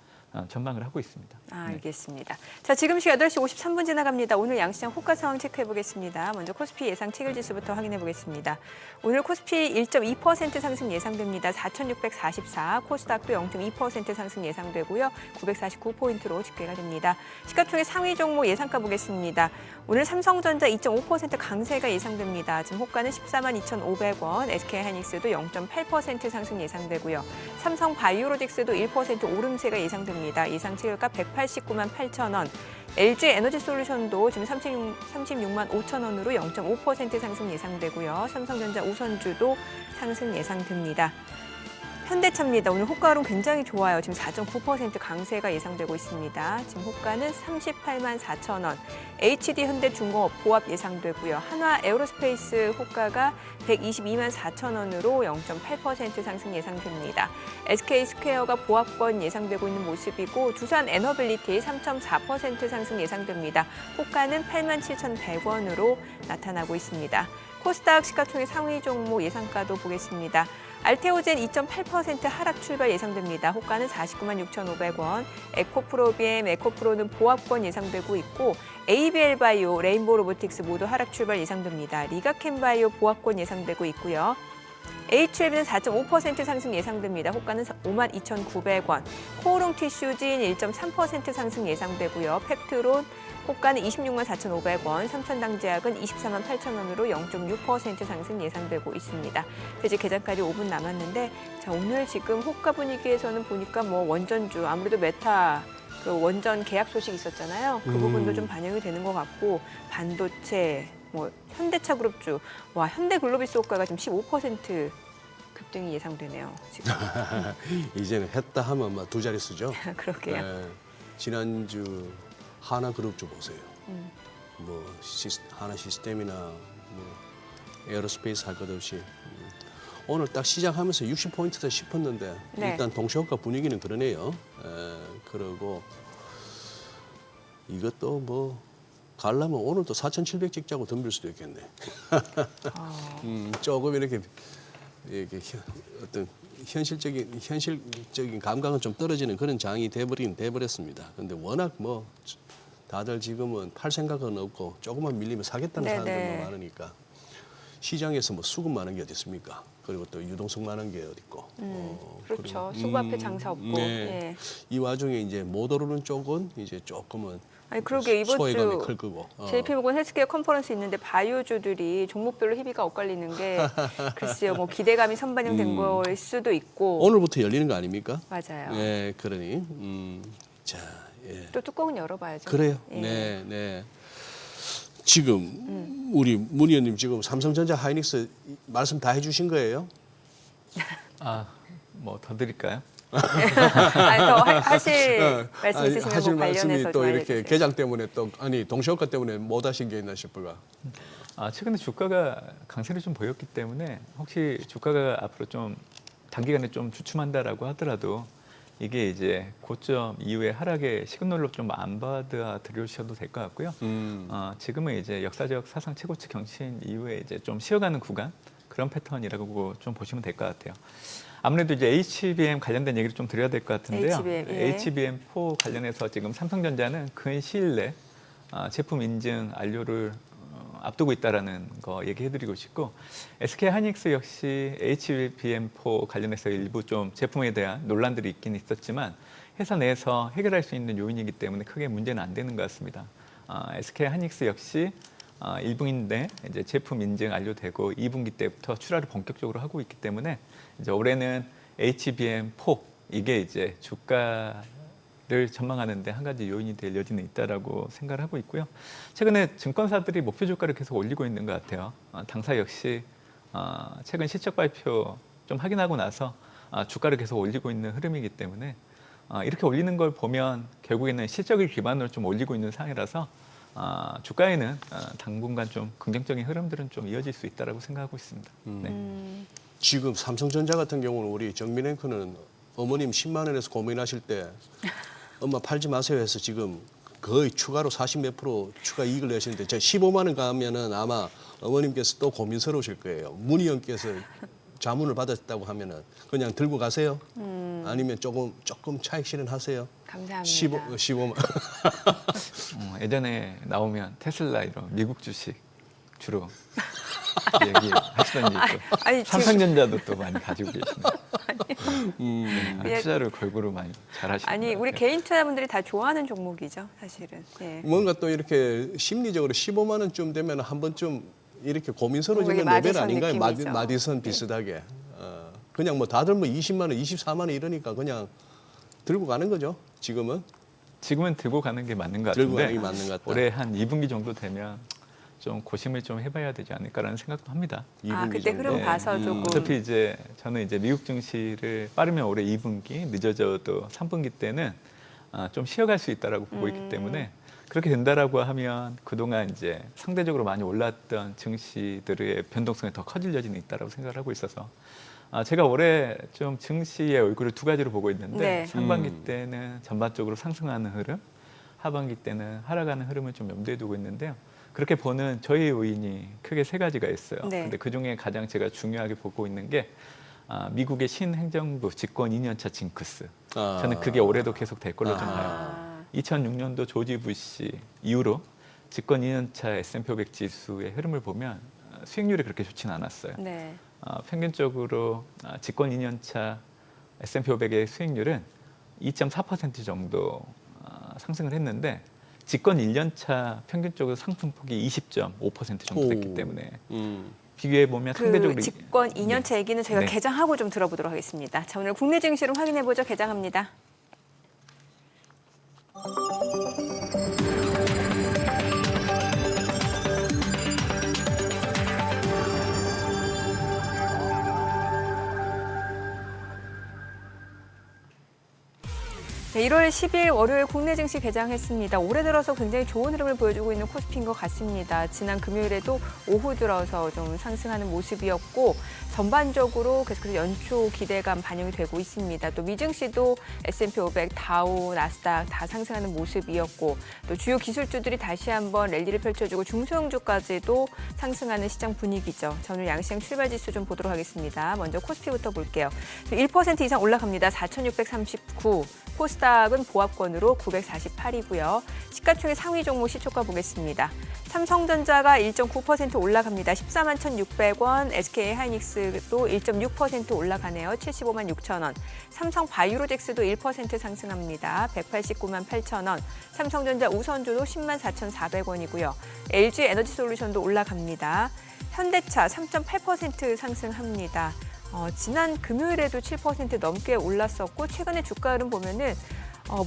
Speaker 3: 전망을 하고 있습니다.
Speaker 1: 알겠습니다. 자, 지금 시각 8시 53분 지나갑니다. 오늘 양시장 호가 상황 체크해 보겠습니다. 먼저 코스피 예상 체결 지수부터 확인해 보겠습니다. 오늘 코스피 1.2% 상승 예상됩니다. 4,644. 코스닥도 0.2% 상승 예상되고요. 949포인트로 집계가 됩니다. 시가총액 상위 종목 예상가 보겠습니다. 오늘 삼성전자 2.5% 강세가 예상됩니다. 지금 호가는 14만 2,500원, SK하이닉스도 0.8% 상승 예상되고요. 삼성바이오로직스도 1% 오름세가 예상됩니다. 예상 체결가 189만 8천 원. LG 에너지솔루션도 지금 36만 5천 원으로 0.5% 상승 예상되고요. 삼성전자 우선주도 상승 예상됩니다. 현대차입니다. 오늘 호가론 굉장히 좋아요. 지금 4.9% 강세가 예상되고 있습니다. 지금 호가는 38만 4천 원. HD 현대중공업 보합 예상되고요. 한화 에어로스페이스 호가가 122만 4천 원으로 0.8% 상승 예상됩니다. SK스퀘어가 보합권 예상되고 있는 모습이고 두산 에너빌리티 3.4% 상승 예상됩니다. 호가는 8만 7,100원으로 나타나고 있습니다. 코스닥 시가총액 상위 종목 예상가도 보겠습니다. 알테오젠 2.8% 하락 출발 예상됩니다. 호가는 49만 6,500원. 에코프로비엠, 에코프로는 보합권 예상되고 있고 ABL바이오, 레인보로보틱스 모두 하락 출발 예상됩니다. 리가캠바이오 보합권 예상되고 있고요. HLB는 4.5% 상승 예상됩니다. 호가는 5만 2,900원. 코오롱 티슈진 1.3% 상승 예상되고요. 펩트론 호가는 26만 4,500원, 삼천당제약은 24만 8천 원으로 0.6% 상승 예상되고 있습니다. 이제 개장까지 5분 남았는데 자, 오늘 지금 호가 분위기에서는 보니까 뭐 원전주 아무래도 메타 그 원전 계약 소식 있었잖아요. 그 부분도 좀 반영이 되는 것 같고 반도체 뭐 현대차 그룹주 와 현대글로비스 호가가 지금 15% 급등이 예상되네요. 지금
Speaker 2: 이제는 했다 하면 막 두 자릿수죠.
Speaker 1: 그러게요.
Speaker 2: 네, 지난주 하나그룹주 보세요. 뭐 하나 시스템이나 뭐 에어로스페이스 할 것 없이 오늘 딱 시작하면서 60포인트다 싶었는데
Speaker 1: 네.
Speaker 2: 일단 동시호가 분위기는 그러네요. 그러고 이것도 뭐 가려면 오늘도 4,700 찍자고 덤빌 수도 있겠네. 조금 이렇게 어떤 현실적인 감각은 좀 떨어지는 그런 장이 돼버렸습니다. 근데 워낙 뭐 다들 지금은 팔 생각은 없고 조금만 밀리면 사겠다는
Speaker 1: 네네.
Speaker 2: 사람들만 많으니까 시장에서 뭐 수급 많은 게 어디 있습니까? 그리고 또 유동성 많은 게 어디 있고.
Speaker 1: 그렇죠.
Speaker 2: 그리고,
Speaker 1: 수급 앞에 장사 없고.
Speaker 2: 네.
Speaker 1: 예.
Speaker 2: 이 와중에 이제 못 오르는 쪽은 이제 조금은
Speaker 1: 아니 그러게 이번
Speaker 2: 소외감이
Speaker 1: 주
Speaker 2: 클 거고.
Speaker 1: JP모건 헬스케어 컨퍼런스 있는데 바이오주들이 종목별로 희비가 엇갈리는 게 글쎄요. 뭐 기대감이 선반영된 거일 수도 있고.
Speaker 2: 오늘부터 열리는 거 아닙니까?
Speaker 1: 맞아요.
Speaker 2: 예, 그러니 자, 예.
Speaker 1: 또 뚜껑은 열어봐야죠.
Speaker 2: 그래요.
Speaker 1: 예.
Speaker 2: 네, 네. 지금 우리 문 의원님 지금 삼성전자 하이닉스 말씀 다 해주신 거예요?
Speaker 3: 뭐 더 드릴까요?
Speaker 1: 아니, 더 하실 말씀
Speaker 2: 아니,
Speaker 1: 있으시면
Speaker 2: 하실
Speaker 1: 그
Speaker 2: 말씀이
Speaker 1: 관련해서
Speaker 2: 또
Speaker 1: 좀
Speaker 2: 이렇게
Speaker 1: 알려주세요.
Speaker 2: 개장 때문에 또 아니 동시효과 때문에 못 하신 게 있나 싶어가.
Speaker 3: 최근에 주가가 강세를 좀 보였기 때문에 혹시 주가가 앞으로 좀 단기간에 좀 주춤한다라고 하더라도 이게 이제 고점 이후에 하락의 시그널로 좀 안 받아들여주셔도 될 것 같고요. 지금은 이제 역사적 사상 최고치 경신 이후에 이제 좀 쉬어가는 구간 그런 패턴이라고 좀 보시면 될 것 같아요. 아무래도 이제 HBM 관련된 얘기를 좀 드려야 될 것 같은데요. HBM4 관련해서 지금 삼성전자는 근 시일 내 제품 인증 완료를 앞두고 있다라는 거 얘기해드리고 싶고 SK 하이닉스 역시 HBM4 관련해서 일부 좀 제품에 대한 논란들이 있긴 있었지만 회사 내에서 해결할 수 있는 요인이기 때문에 크게 문제는 안 되는 것 같습니다. SK 하이닉스 역시 1분기인데 이제 제품 인증 완료되고 2분기 때부터 출하를 본격적으로 하고 있기 때문에 이제 올해는 HBM4 이게 이제 주가를 전망하는데 한 가지 요인이 될 여지는 있다라고 생각을 하고 있고요. 최근에 증권사들이 목표 주가를 계속 올리고 있는 것 같아요. 당사 역시 최근 실적 발표 좀 확인하고 나서 주가를 계속 올리고 있는 흐름이기 때문에 이렇게 올리는 걸 보면 결국에는 실적을 기반으로 좀 올리고 있는 상황이라서 주가에는 당분간 좀 긍정적인 흐름들은 좀 이어질 수 있다라고 생각하고 있습니다. 네.
Speaker 2: 지금 삼성전자 같은 경우는 우리 정민 앵커는 어머님 10만 원에서 고민하실 때 엄마 팔지 마세요 해서 지금 거의 추가로 40몇 프로 추가 이익을 내시는데 제가 15만 원 가면은 아마 어머님께서 또 고민스러우실 거예요. 문희 형께서 자문을 받았다고 하면은 그냥 들고 가세요. 아니면 조금 차익 실현하세요.
Speaker 1: 감사합니다.
Speaker 2: 15만.
Speaker 3: 예전에 나오면 테슬라 이런 미국 주식 주로 얘기하시던 일도
Speaker 1: 아니,
Speaker 3: 삼성전자도 또 많이 가지고 계시네요. 투자를 골고루 많이 잘하시는
Speaker 1: 아니
Speaker 3: 것
Speaker 1: 우리
Speaker 3: 같아요.
Speaker 1: 개인 투자분들이 다 좋아하는 종목이죠, 사실은. 예.
Speaker 2: 뭔가 또 이렇게 심리적으로 15만 원쯤 되면 한 번쯤 이렇게 고민스러워지는
Speaker 1: 마디선
Speaker 2: 레벨 아닌가요?
Speaker 1: 느낌이죠.
Speaker 2: 마디선 비슷하게. 그냥 뭐 다들 뭐 20만 원, 24만 원 이러니까 그냥 들고 가는 거죠. 지금은
Speaker 3: 들고 가는 게 맞는 것
Speaker 2: 들고 가는
Speaker 3: 같은데
Speaker 2: 게 맞는 것 같다.
Speaker 3: 올해 한 2분기 정도 되면 좀 고심을 좀 해봐야 되지 않을까라는 생각도 합니다.
Speaker 2: 2분기
Speaker 1: 그때
Speaker 2: 정도.
Speaker 1: 흐름 봐서 조금.
Speaker 3: 어차피 이제 저는 이제 미국 증시를 빠르면 올해 2분기, 늦어져도 3분기 때는 좀 쉬어갈 수 있다라고 보고 있기 때문에 그렇게 된다라고 하면 그동안 이제 상대적으로 많이 올랐던 증시들의 변동성이 더 커질 여지는 있다라고 생각을 하고 있어서 제가 올해 좀 증시의 얼굴을 두 가지로 보고 있는데
Speaker 1: 네.
Speaker 3: 상반기 때는 전반적으로 상승하는 흐름, 하반기 때는 하락하는 흐름을 좀 염두에 두고 있는데요. 그렇게 보는 저희 요인이 크게 세 가지가 있어요.
Speaker 1: 네.
Speaker 3: 근데 그 중에 가장 제가 중요하게 보고 있는 게 미국의 신행정부 집권 2년차 징크스. 저는 그게 올해도 계속 될 걸로 좀 봐요. 2006년도 조지 부시 이후로 집권 2년차 S&P 500 지수의 흐름을 보면 수익률이 그렇게 좋지는 않았어요.
Speaker 1: 네.
Speaker 3: 평균적으로 집권 2년차 S&P 500의 수익률은 2.4% 정도 상승을 했는데 집권 1년차 평균적으로 상승폭이 20.5% 정도 됐기 때문에 비교해 보면 상대적으로
Speaker 1: 그 집권 2년차 얘기는 저희가
Speaker 3: 네.
Speaker 1: 개장하고 좀 들어보도록 하겠습니다. 자, 오늘 국내 증시를 확인해 보죠. 개장합니다. 네, 1월 10일 월요일 국내 증시 개장했습니다. 올해 들어서 굉장히 좋은 흐름을 보여주고 있는 코스피인 것 같습니다. 지난 금요일에도 오후 들어서 좀 상승하는 모습이었고 전반적으로 계속해서 연초 기대감 반영이 되고 있습니다. 또 미증시도 S&P 500, 다우, 나스닥 다 상승하는 모습이었고 또 주요 기술주들이 다시 한번 랠리를 펼쳐주고 중소형주까지도 상승하는 시장 분위기죠. 자, 오늘 양시장 출발 지수 좀 보도록 하겠습니다. 먼저 코스피부터 볼게요. 1% 이상 올라갑니다. 4,639. 코스닥은 보합권으로 948이고요. 시가총액 상위 종목 시초가 보겠습니다. 삼성전자가 1.9% 올라갑니다. 14만 1,600원, SK 하이닉스도 1.6% 올라가네요. 75만 6천 원. 삼성 바이오로직스도 1% 상승합니다. 189만 8천 원. 삼성전자 우선주도 10만 4,400원이고요. LG 에너지솔루션도 올라갑니다. 현대차 3.8% 상승합니다. 지난 금요일에도 7% 넘게 올랐었고 최근에 주가 흐름 보면은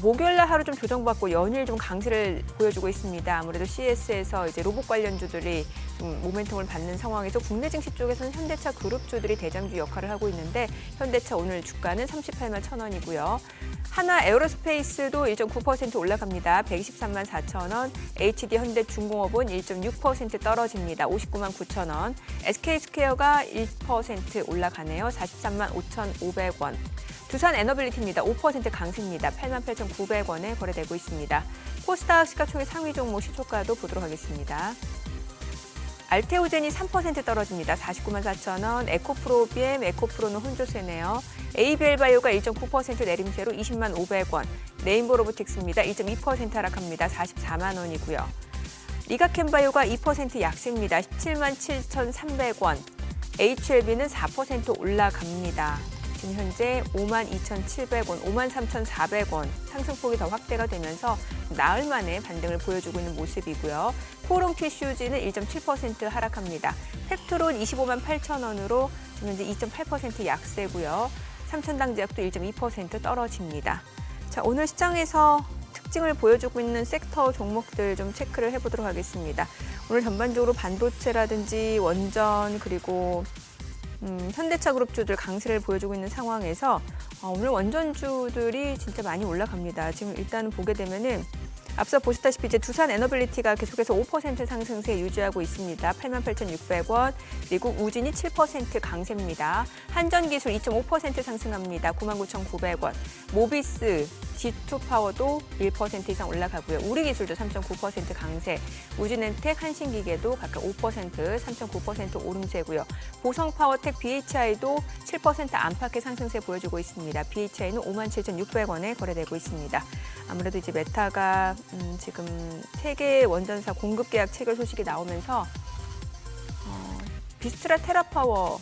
Speaker 1: 목요일 날 하루 좀 조정받고 연일 좀 강세를 보여주고 있습니다. 아무래도 CS에서 이제 로봇 관련주들이 좀 모멘텀을 받는 상황에서 국내 증시 쪽에서는 현대차 그룹주들이 대장주 역할을 하고 있는데 현대차 오늘 주가는 38만 1,000원이고요. 하나 에어로스페이스도 1.9% 올라갑니다. 123만 4천 원. HD 현대중공업은 1.6% 떨어집니다. 59만 9천 원. SK스퀘어가 1% 올라가네요. 43만 5,500원. 두산 에너빌리티입니다. 5% 강세입니다. 88,900원에 거래되고 있습니다. 코스닥 시가총액 상위 종목 시초가도 보도록 하겠습니다. 알테오젠이 3% 떨어집니다. 49만 4천 원. 에코프로비엠, 에코프로는 혼조세네요. ABL바이오가 1.9% 내림세로 20만 500원. 네임보로보틱스입니다. 1.2% 하락합니다. 44만 원이고요. 리가캠바이오가 2% 약세입니다. 17만 7,300원. HLB는 4% 올라갑니다. 지금 현재 52,700원, 53,400원 상승폭이 더 확대가 되면서 나흘 만에 반등을 보여주고 있는 모습이고요. 코오롱 티슈즈는 1.7% 하락합니다. 팩트론 25만 8천 원으로 지금 현재 2.8% 약세고요. 삼천당제약도 1.2% 떨어집니다. 자, 오늘 시장에서 특징을 보여주고 있는 섹터 종목들 좀 체크를 해보도록 하겠습니다. 오늘 전반적으로 반도체라든지 원전 그리고 현대차 그룹주들 강세를 보여주고 있는 상황에서 오늘 원전주들이 진짜 많이 올라갑니다. 지금 일단 보게 되면은 앞서 보셨다시피 이제 두산 에너빌리티가 계속해서 5% 상승세 유지하고 있습니다. 88,600원. 그리고 우진이 7% 강세입니다. 한전기술 2.5% 상승합니다. 99,900원. 모비스, G2파워도 1% 이상 올라가고요. 우리기술도 3.9% 강세. 우진엔텍, 한신기계도 각각 5%, 3.9% 오름세고요. 보성파워텍, BHI도 7% 안팎의 상승세 보여주고 있습니다. BHI는 57,600원에 거래되고 있습니다. 아무래도 이제 메타가 지금 세계 원전사 공급 계약 체결 소식이 나오면서 비스트라 테라파워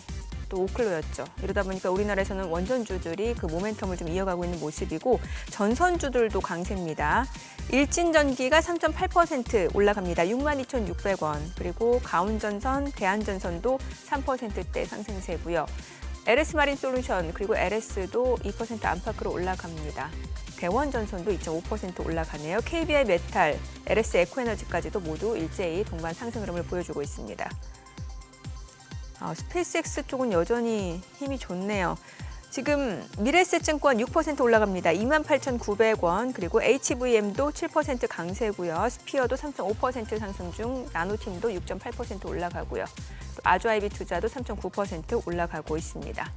Speaker 1: 또 오클로였죠. 이러다 보니까 우리나라에서는 원전주들이 그 모멘텀을 좀 이어가고 있는 모습이고 전선주들도 강세입니다. 일진전기가 3.8% 올라갑니다. 62,600원. 그리고 가온전선, 대한전선도 3%대 상승세고요. LS마린솔루션 그리고 LS도 2% 안팎으로 올라갑니다. 대원전선도 2.5% 올라가네요. KBI 메탈, LS 에코에너지까지도 모두 일제히 동반 상승 흐름을 보여주고 있습니다. 스페이스X 쪽은 여전히 힘이 좋네요. 지금 미래에셋증권 6% 올라갑니다. 28,900원. 그리고 HVM도 7% 강세고요. 스피어도 3.5% 상승 중, 나노팀도 6.8% 올라가고요. 또 아주아이비 투자도 3.9% 올라가고 있습니다.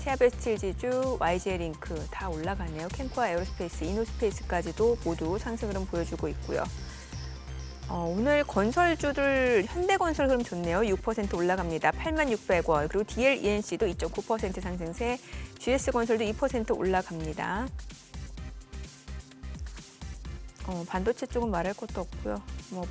Speaker 1: 티아베스틸지주, YGL링크 다 올라가네요. 캠코아 에어로스페이스, 이노스페이스까지도 모두 상승 흐름 보여주고 있고요. 오늘 건설주들 현대건설 흐름 좋네요. 6% 올라갑니다. 86,600원. 그리고 DLENC도 2.9% 상승세, GS건설도 2% 올라갑니다. 반도체 쪽은 말할 것도 없고요.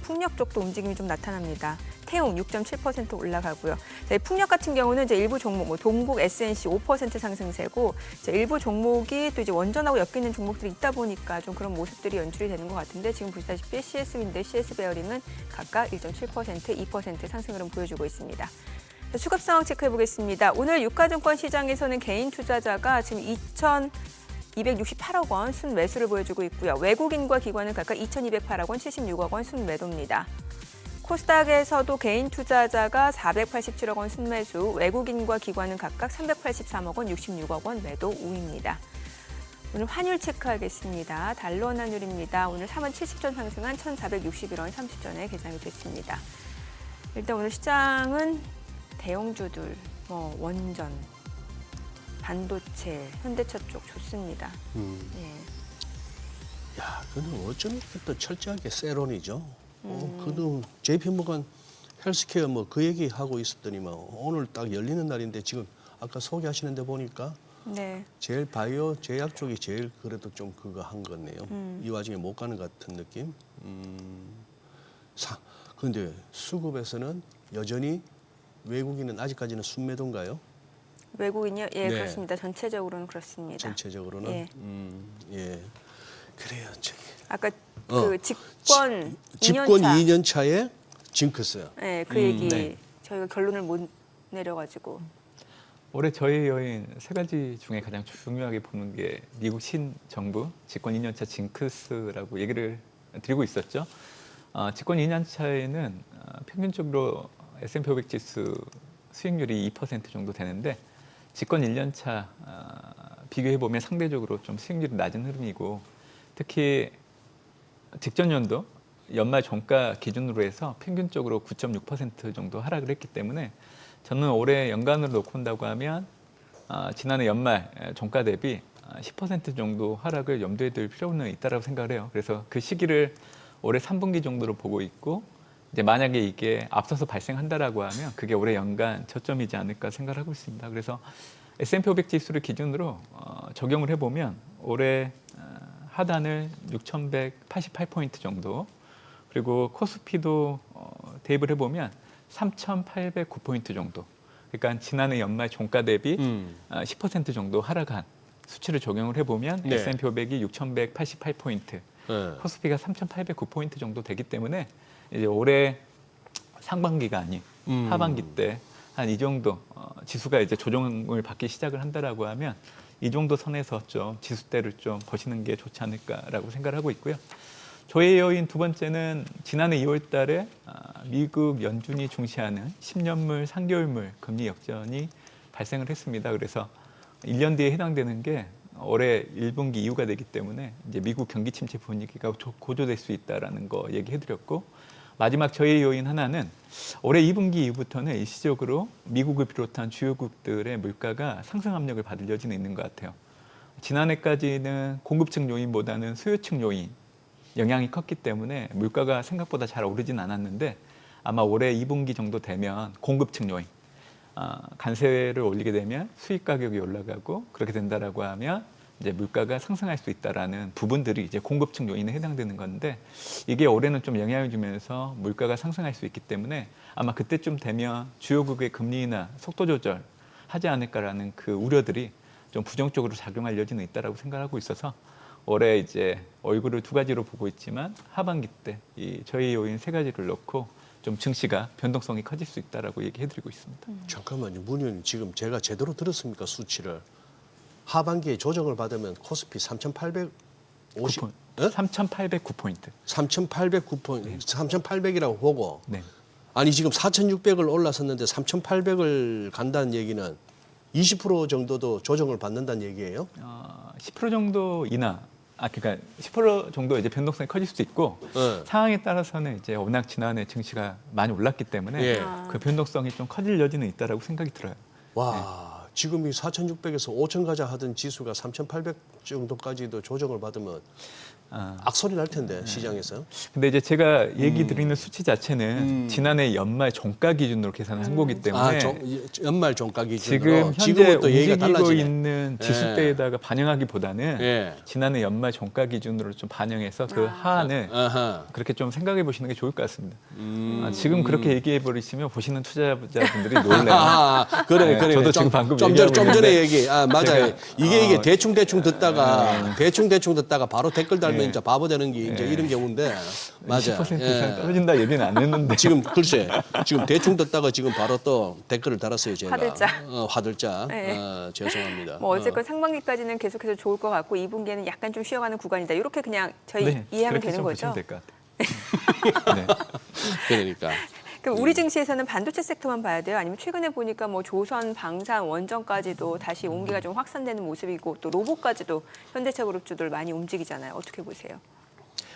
Speaker 1: 풍력 쪽도 움직임이 좀 나타납니다. 태웅 6.7% 올라가고요. 자, 풍력 같은 경우는 이제 일부 종목, 동국 SNC 5% 상승세고, 일부 종목이 또 이제 원전하고 엮이는 종목들이 있다 보니까 좀 그런 모습들이 연출이 되는 것 같은데, 지금 보시다시피 CS 윈드, CS 베어링은 각각 1.7%, 2% 상승 흐름 보여주고 있습니다. 자, 수급 상황 체크해 보겠습니다. 오늘 유가증권 시장에서는 개인 투자자가 지금 2,268억 원 순매수를 보여주고 있고요. 외국인과 기관은 각각 2,208억 원, 76억 원 순매도입니다. 코스닥에서도 개인 투자자가 487억 원 순매수, 외국인과 기관은 각각 383억 원, 66억 원 매도 우입니다. 오늘 환율 체크하겠습니다. 달러 환율입니다. 오늘 37,070전 상승한 1,461원 30전에 개장이 됐습니다. 일단 오늘 시장은 대형주들, 원전, 반도체, 현대차 쪽 좋습니다. 예.
Speaker 2: 야, 그는 어쩜 이렇게 또 철저하게 세론이죠. 그도 JP모건 헬스케어 그 얘기 하고 있었더니 오늘 딱 열리는 날인데 지금 아까 소개하시는 데 보니까
Speaker 1: 네.
Speaker 2: 제일 바이오 제약 쪽이 제일 그래도 좀 그거 한 거네요. 이 와중에 못 가는 것 같은 느낌. 그런데 수급에서는 여전히 외국인은 아직까지는 순매도인가요?
Speaker 1: 외국인이요? 예,
Speaker 2: 네.
Speaker 1: 그렇습니다. 전체적으로는 그렇습니다.
Speaker 2: 전체적으로는.
Speaker 1: 예.
Speaker 2: 예. 그래요, 저기.
Speaker 1: 아까 그 집권 2년
Speaker 2: 집권
Speaker 1: 차.
Speaker 2: 2년 차에 징크스.
Speaker 1: 네, 그 얘기
Speaker 3: 네.
Speaker 1: 저희가 결론을 못 내려가지고.
Speaker 3: 올해 저희 여인 세 가지 중에 가장 중요하게 보는 게 미국 신정부 집권 2년차 징크스라고 얘기를 드리고 있었죠. 집권 2년차에는 평균적으로 S&P 500 지수 수익률이 2% 정도 되는데 집권 1년차 비교해 보면 상대적으로 좀 수익률이 낮은 흐름이고, 특히 직전 연도 연말 종가 기준으로 해서 평균적으로 9.6% 정도 하락을 했기 때문에 저는 올해 연간으로 놓고 본다고 하면 지난해 연말 종가 대비 10% 정도 하락을 염두에 둘 필요는 있다고 생각을 해요. 그래서 그 시기를 올해 3분기 정도로 보고 있고, 이제 만약에 이게 앞서서 발생한다라고 하면 그게 올해 연간 저점이지 않을까 생각을 하고 있습니다. 그래서 S&P 500 지수를 기준으로 적용을 해보면 올해 하단을 6,188포인트 정도, 그리고 코스피도 대입을 해보면 3,809포인트 정도. 그러니까 지난해 연말 종가 대비 10% 정도 하락한 수치를 적용을 해보면
Speaker 2: 네.
Speaker 3: S&P 500이 6,188포인트,
Speaker 2: 네.
Speaker 3: 코스피가 3,809포인트 정도 되기 때문에 이제 올해 상반기가 아닌 하반기 때 한 이 정도 지수가 이제 조정을 받기 시작을 한다라고 하면 이 정도 선에서 좀 지수대를 좀 보시는 게 좋지 않을까라고 생각을 하고 있고요. 조의 요인 두 번째는 지난해 2월 달에 미국 연준이 중시하는 10년물, 3개월물 금리 역전이 발생을 했습니다. 그래서 1년 뒤에 해당되는 게 올해 1분기 이후가 되기 때문에 이제 미국 경기 침체 분위기가 고조될 수 있다라는 거 얘기해드렸고, 마지막 저의 요인 하나는 올해 2분기 이후부터는 일시적으로 미국을 비롯한 주요국들의 물가가 상승 압력을 받을 여지는 있는 것 같아요. 지난해까지는 공급층 요인보다는 수요층 요인 영향이 컸기 때문에 물가가 생각보다 잘 오르진 않았는데, 아마 올해 2분기 정도 되면 공급층 요인, 관세를 올리게 되면 수입 가격이 올라가고, 그렇게 된다라고 하면 이제 물가가 상승할 수 있다라는 부분들이 이제 공급층 요인에 해당되는 건데, 이게 올해는 좀 영향을 주면서 물가가 상승할 수 있기 때문에 아마 그때쯤 되면 주요국의 금리 인하 속도 조절 하지 않을까라는 그 우려들이 좀 부정적으로 작용할 여지는 있다라고 생각하고 있어서 올해 이제 얼굴을 두 가지로 보고 있지만 하반기 때 이 저희 요인 세 가지를 넣고 좀 증시가 변동성이 커질 수 있다라고 얘기해드리고 있습니다.
Speaker 2: 잠깐만요. 문 의원님 지금 제가 제대로 들었습니까? 수치를. 하반기에 조정을 받으면 코스피 3,850,
Speaker 3: 3,809포인트.
Speaker 2: 3,809포인트, 3,800이라고 보고
Speaker 3: 네.
Speaker 2: 아니 지금 4,600을 올라섰는데 3,800을 간다는 얘기는 20% 정도도 조정을 받는다는 얘기예요?
Speaker 3: 10% 정도 인하. 그러니까 10% 정도 이제 변동성이 커질 수도 있고,
Speaker 2: 네.
Speaker 3: 상황에 따라서는 이제 워낙 지난해 증시가 많이 올랐기 때문에
Speaker 2: 예.
Speaker 3: 그 변동성이 좀 커질 여지는 있다라고 생각이 들어요.
Speaker 2: 와, 지금 이 4,600에서 5,000 가자 하던 지수가 3,800 정도까지도 조정을 받으면 악소리 날 텐데 시장에서.
Speaker 3: 근데 이제 제가 얘기 드리는 수치 자체는 지난해 연말 종가 기준으로 계산한 거기 때문에
Speaker 2: 연말 종가 기준으로
Speaker 3: 지금 현재
Speaker 2: 지금은 또 얘기가
Speaker 3: 움직이고
Speaker 2: 달라지네.
Speaker 3: 있는 지수대에다가 반영하기보다는
Speaker 2: 예.
Speaker 3: 지난해 연말 종가 기준으로 좀 반영해서 그 하한을
Speaker 2: 아하.
Speaker 3: 그렇게 좀 생각해 보시는 게 좋을 것 같습니다. 지금 그렇게 얘기해 버리시면 보시는 투자자분들이 놀래요.
Speaker 2: 그래,
Speaker 3: 네,
Speaker 2: 그래.
Speaker 3: 저도 지금 방금
Speaker 2: 좀
Speaker 3: 얘기하고
Speaker 2: 전에
Speaker 3: 있는데
Speaker 2: 얘기. 맞아요.
Speaker 3: 제가,
Speaker 2: 이게 대충 듣다가 대충 듣다가 바로 댓글 달면 이제 바보 되는 게 이제 이런 경우인데 맞아.
Speaker 3: 10% 이상 떨어진다 얘기는 안 했는데
Speaker 2: 지금 글쎄 지금 대충 듣다가 지금 바로 또 댓글을 달았어요 제가.
Speaker 1: 화들짝.
Speaker 2: 화들짝.
Speaker 1: 네.
Speaker 2: 죄송합니다.
Speaker 1: 뭐 어쨌건 상반기까지는 계속해서 좋을 것 같고 2분기에는 약간 좀 쉬어가는 구간이다. 이렇게 그냥 저희
Speaker 3: 네,
Speaker 1: 이해하면
Speaker 3: 그렇게
Speaker 1: 되는
Speaker 3: 좀
Speaker 1: 거죠?
Speaker 3: 보시면 될 것 같아요. 네.
Speaker 2: 그러니까.
Speaker 1: 그럼 우리 증시에서는 반도체 섹터만 봐야 돼요? 아니면 최근에 보니까 뭐 조선, 방산, 원전까지도 다시 온기가 좀 확산되는 모습이고 또 로봇까지도 현대차 그룹주들 많이 움직이잖아요. 어떻게 보세요?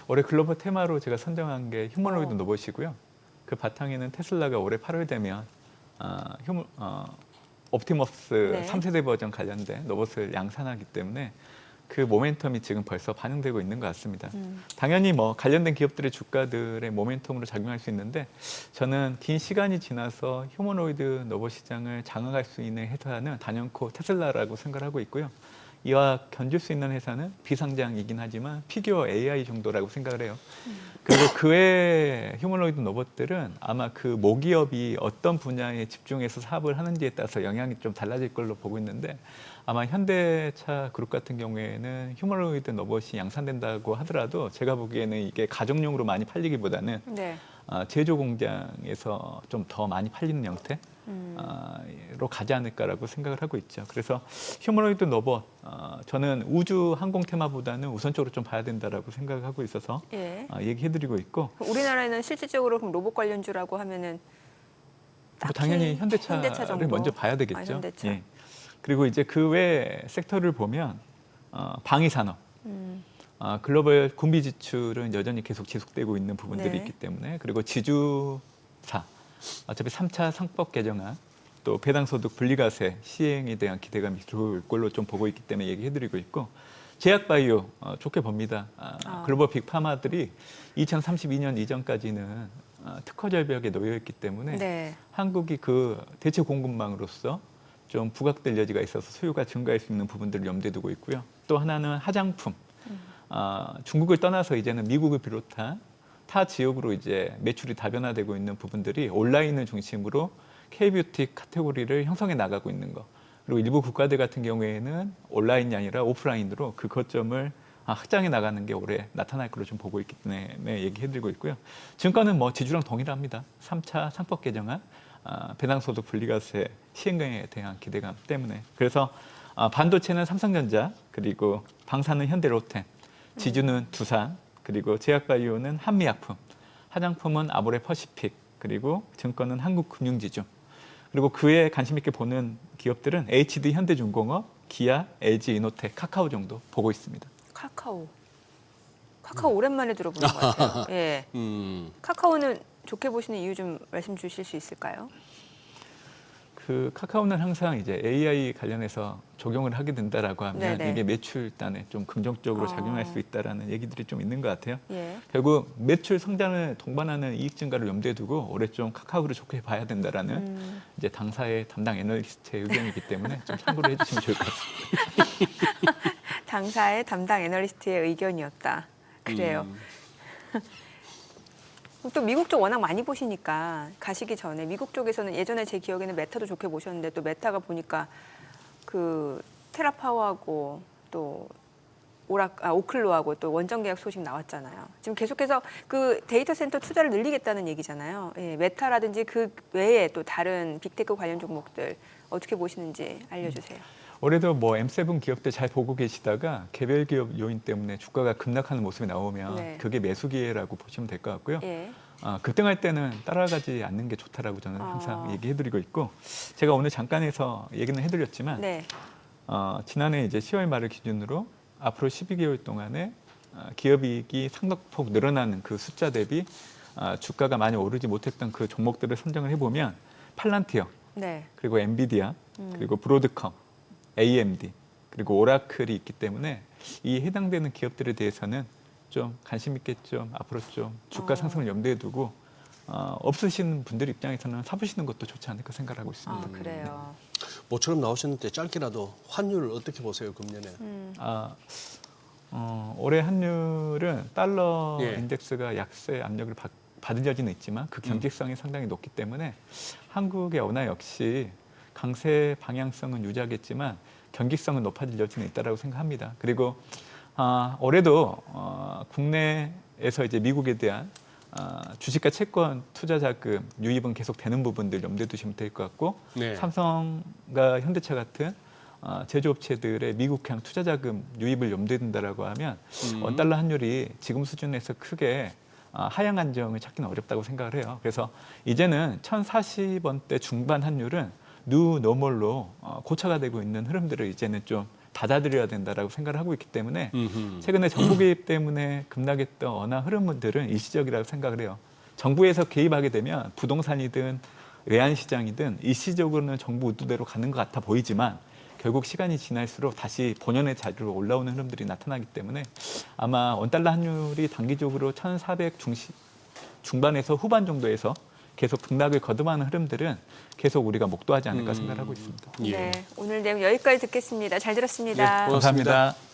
Speaker 3: 올해 글로벌 테마로 제가 선정한 게 휴머노이드 로봇이고요. 그 바탕에는 테슬라가 올해 8월 되면 옵티머스
Speaker 1: 네.
Speaker 3: 3세대 버전 관련된 로봇을 양산하기 때문에 그 모멘텀이 지금 벌써 반영되고 있는 것 같습니다. 당연히 뭐 관련된 기업들의 주가들의 모멘텀으로 작용할 수 있는데, 저는 긴 시간이 지나서 휴머노이드 로봇 시장을 장악할 수 있는 회사는 단연코 테슬라라고 생각하고 있고요. 이와 견줄 수 있는 회사는 비상장이긴 하지만 피규어 AI 정도라고 생각을 해요. 그리고 그 외 휴머노이드 로봇들은 아마 그 모기업이 어떤 분야에 집중해서 사업을 하는지에 따라서 영향이 좀 달라질 걸로 보고 있는데, 아마 현대차 그룹 같은 경우에는 휴머노이드 로봇이 양산된다고 하더라도 제가 보기에는 이게 가정용으로 많이 팔리기보다는
Speaker 1: 네.
Speaker 3: 제조 공장에서 좀 더 많이 팔리는 형태로 가지 않을까라고 생각을 하고 있죠. 그래서 휴머노이드 로봇, 저는 우주 항공 테마보다는 우선적으로 좀 봐야 된다라고 생각하고 있어서
Speaker 1: 예.
Speaker 3: 얘기해드리고 있고,
Speaker 1: 우리나라에는 실질적으로 그럼 로봇 관련주라고 하면은
Speaker 3: 뭐 당연히
Speaker 1: 현대차
Speaker 3: 현대차를
Speaker 1: 정도.
Speaker 3: 먼저 봐야 되겠죠.
Speaker 1: 현대차.
Speaker 3: 예. 그리고 이제 그 외 섹터를 보면 방위 산업, 글로벌 군비 지출은 여전히 계속 지속되고 있는 부분들이
Speaker 1: 네.
Speaker 3: 있기 때문에, 그리고 지주사, 어차피 3차 상법 개정안, 또 배당소득 분리과세 시행에 대한 기대감이 좋을 걸로 좀 보고 있기 때문에 얘기해드리고 있고, 제약바이오 좋게 봅니다. 글로벌 빅파마들이 2032년 이전까지는 특허 절벽에 놓여 있기 때문에
Speaker 1: 네.
Speaker 3: 한국이 그 대체 공급망으로서 좀 부각될 여지가 있어서 수요가 증가할 수 있는 부분들을 염두에 두고 있고요. 또 하나는 화장품. 중국을 떠나서 이제는 미국을 비롯한 타 지역으로 이제 매출이 다변화되고 있는 부분들이 온라인을 중심으로 K-뷰티 카테고리를 형성해 나가고 있는 거. 그리고 일부 국가들 같은 경우에는 온라인이 아니라 오프라인으로 그 거점을 확장해 나가는 게 올해 나타날 걸로 좀 보고 있기 때문에 얘기해드리고 있고요. 증권은 뭐 지주랑 동일합니다. 3차 상법 개정안, 배당소득 분리과세 시행령에 대한 기대감 때문에. 그래서 반도체는 삼성전자, 그리고 방사는 현대로템, 지주는 두산, 그리고 제약바이오는 한미약품, 화장품은 아모레퍼시픽, 그리고 증권은 한국금융지주. 그리고 그에 관심 있게 보는 기업들은 HD 현대중공업, 기아, LG 이노텍, 카카오 정도 보고 있습니다.
Speaker 1: 카카오 오랜만에 들어보는 것 같아요. 예. 카카오는 좋게 보시는 이유 좀 말씀 주실 수 있을까요?
Speaker 3: 그 카카오는 항상 이제 AI 관련해서 적용을 하게 된다라고 하면
Speaker 1: 네네.
Speaker 3: 이게 매출단에 좀 긍정적으로 작용할 수 있다라는 얘기들이 좀 있는 것 같아요.
Speaker 1: 예.
Speaker 3: 결국 매출 성장을 동반하는 이익 증가를 염두에 두고 올해 좀 카카오를 좋게 봐야 된다라는 이제 당사의 담당 애널리스트의 의견이기 때문에 좀 참고를 해주시면 좋을 것 같습니다.
Speaker 1: 당사의 담당 애널리스트의 의견이었다. 그래요. 또 미국 쪽 워낙 많이 보시니까 가시기 전에 미국 쪽에서는 예전에 제 기억에는 메타도 좋게 보셨는데 또 메타가 보니까 그 테라파워하고 또 오클로하고 또 원전 계약 소식 나왔잖아요. 지금 계속해서 그 데이터 센터 투자를 늘리겠다는 얘기잖아요. 예, 메타라든지 그 외에 또 다른 빅테크 관련 종목들 어떻게 보시는지 알려주세요.
Speaker 3: 올해도 뭐 M7 기업들 잘 보고 계시다가 개별 기업 요인 때문에 주가가 급락하는 모습이 나오면
Speaker 1: 네.
Speaker 3: 그게 매수 기회라고 보시면 될 것 같고요.
Speaker 1: 예.
Speaker 3: 급등할 때는 따라가지 않는 게 좋다라고 저는 항상 얘기해드리고 있고, 제가 오늘 잠깐 해서 얘기는 해드렸지만
Speaker 1: 네.
Speaker 3: 지난해 이제 10월 말을 기준으로 앞으로 12개월 동안에 기업이익이 상당폭 늘어나는 그 숫자 대비 주가가 많이 오르지 못했던 그 종목들을 선정을 해보면 팔란티어,
Speaker 1: 네.
Speaker 3: 그리고 엔비디아, 그리고 브로드컴, AMD, 그리고 오라클이 있기 때문에 이 해당되는 기업들에 대해서는 좀 관심 있게 좀 앞으로 좀 주가 상승을 염두에 두고 없으신 분들 입장에서는 사보시는 것도 좋지 않을까 생각하고 있습니다.
Speaker 1: 그래요.
Speaker 2: 모처럼 나오셨는데 짧게라도 환율을 어떻게 보세요, 금년에?
Speaker 3: 올해 환율은 달러
Speaker 2: 예.
Speaker 3: 인덱스가 약세 압력을 받을 여지는 있지만 그 경직성이 상당히 높기 때문에 한국의 원화 역시 강세 방향성은 유지하겠지만 경직성은 높아질 여지는 있다고 생각합니다. 그리고 올해도 국내에서 이제 미국에 대한 주식과 채권 투자 자금 유입은 계속 되는 부분들 염두에 두시면 될 것 같고,
Speaker 2: 네.
Speaker 3: 삼성과 현대차 같은 제조업체들의 미국향 투자 자금 유입을 염두에 둔다라고 하면 원달러 환율이 지금 수준에서 크게 하향 안정을 찾기는 어렵다고 생각을 해요. 그래서 이제는 1,040원대 중반 환율은 뉴 노멀로 고차가 되고 있는 흐름들을 이제는 좀 받아들여야 된다라고 생각을 하고 있기 때문에 최근에 정부 개입 때문에 급락했던 원화 흐름들은 일시적이라고 생각을 해요. 정부에서 개입하게 되면 부동산이든 외환시장이든 일시적으로는 정부 의도대로 가는 것 같아 보이지만 결국 시간이 지날수록 다시 본연의 자리로 올라오는 흐름들이 나타나기 때문에 아마 원달러 환율이 단기적으로 1,400 중반에서 후반 정도에서 계속 등락을 거듭하는 흐름들은 계속 우리가 목도하지 않을까 생각하고 있습니다.
Speaker 2: 예.
Speaker 1: 네. 오늘 내용 여기까지 듣겠습니다. 잘 들었습니다.
Speaker 2: 예, 고맙습니다.
Speaker 3: 감사합니다.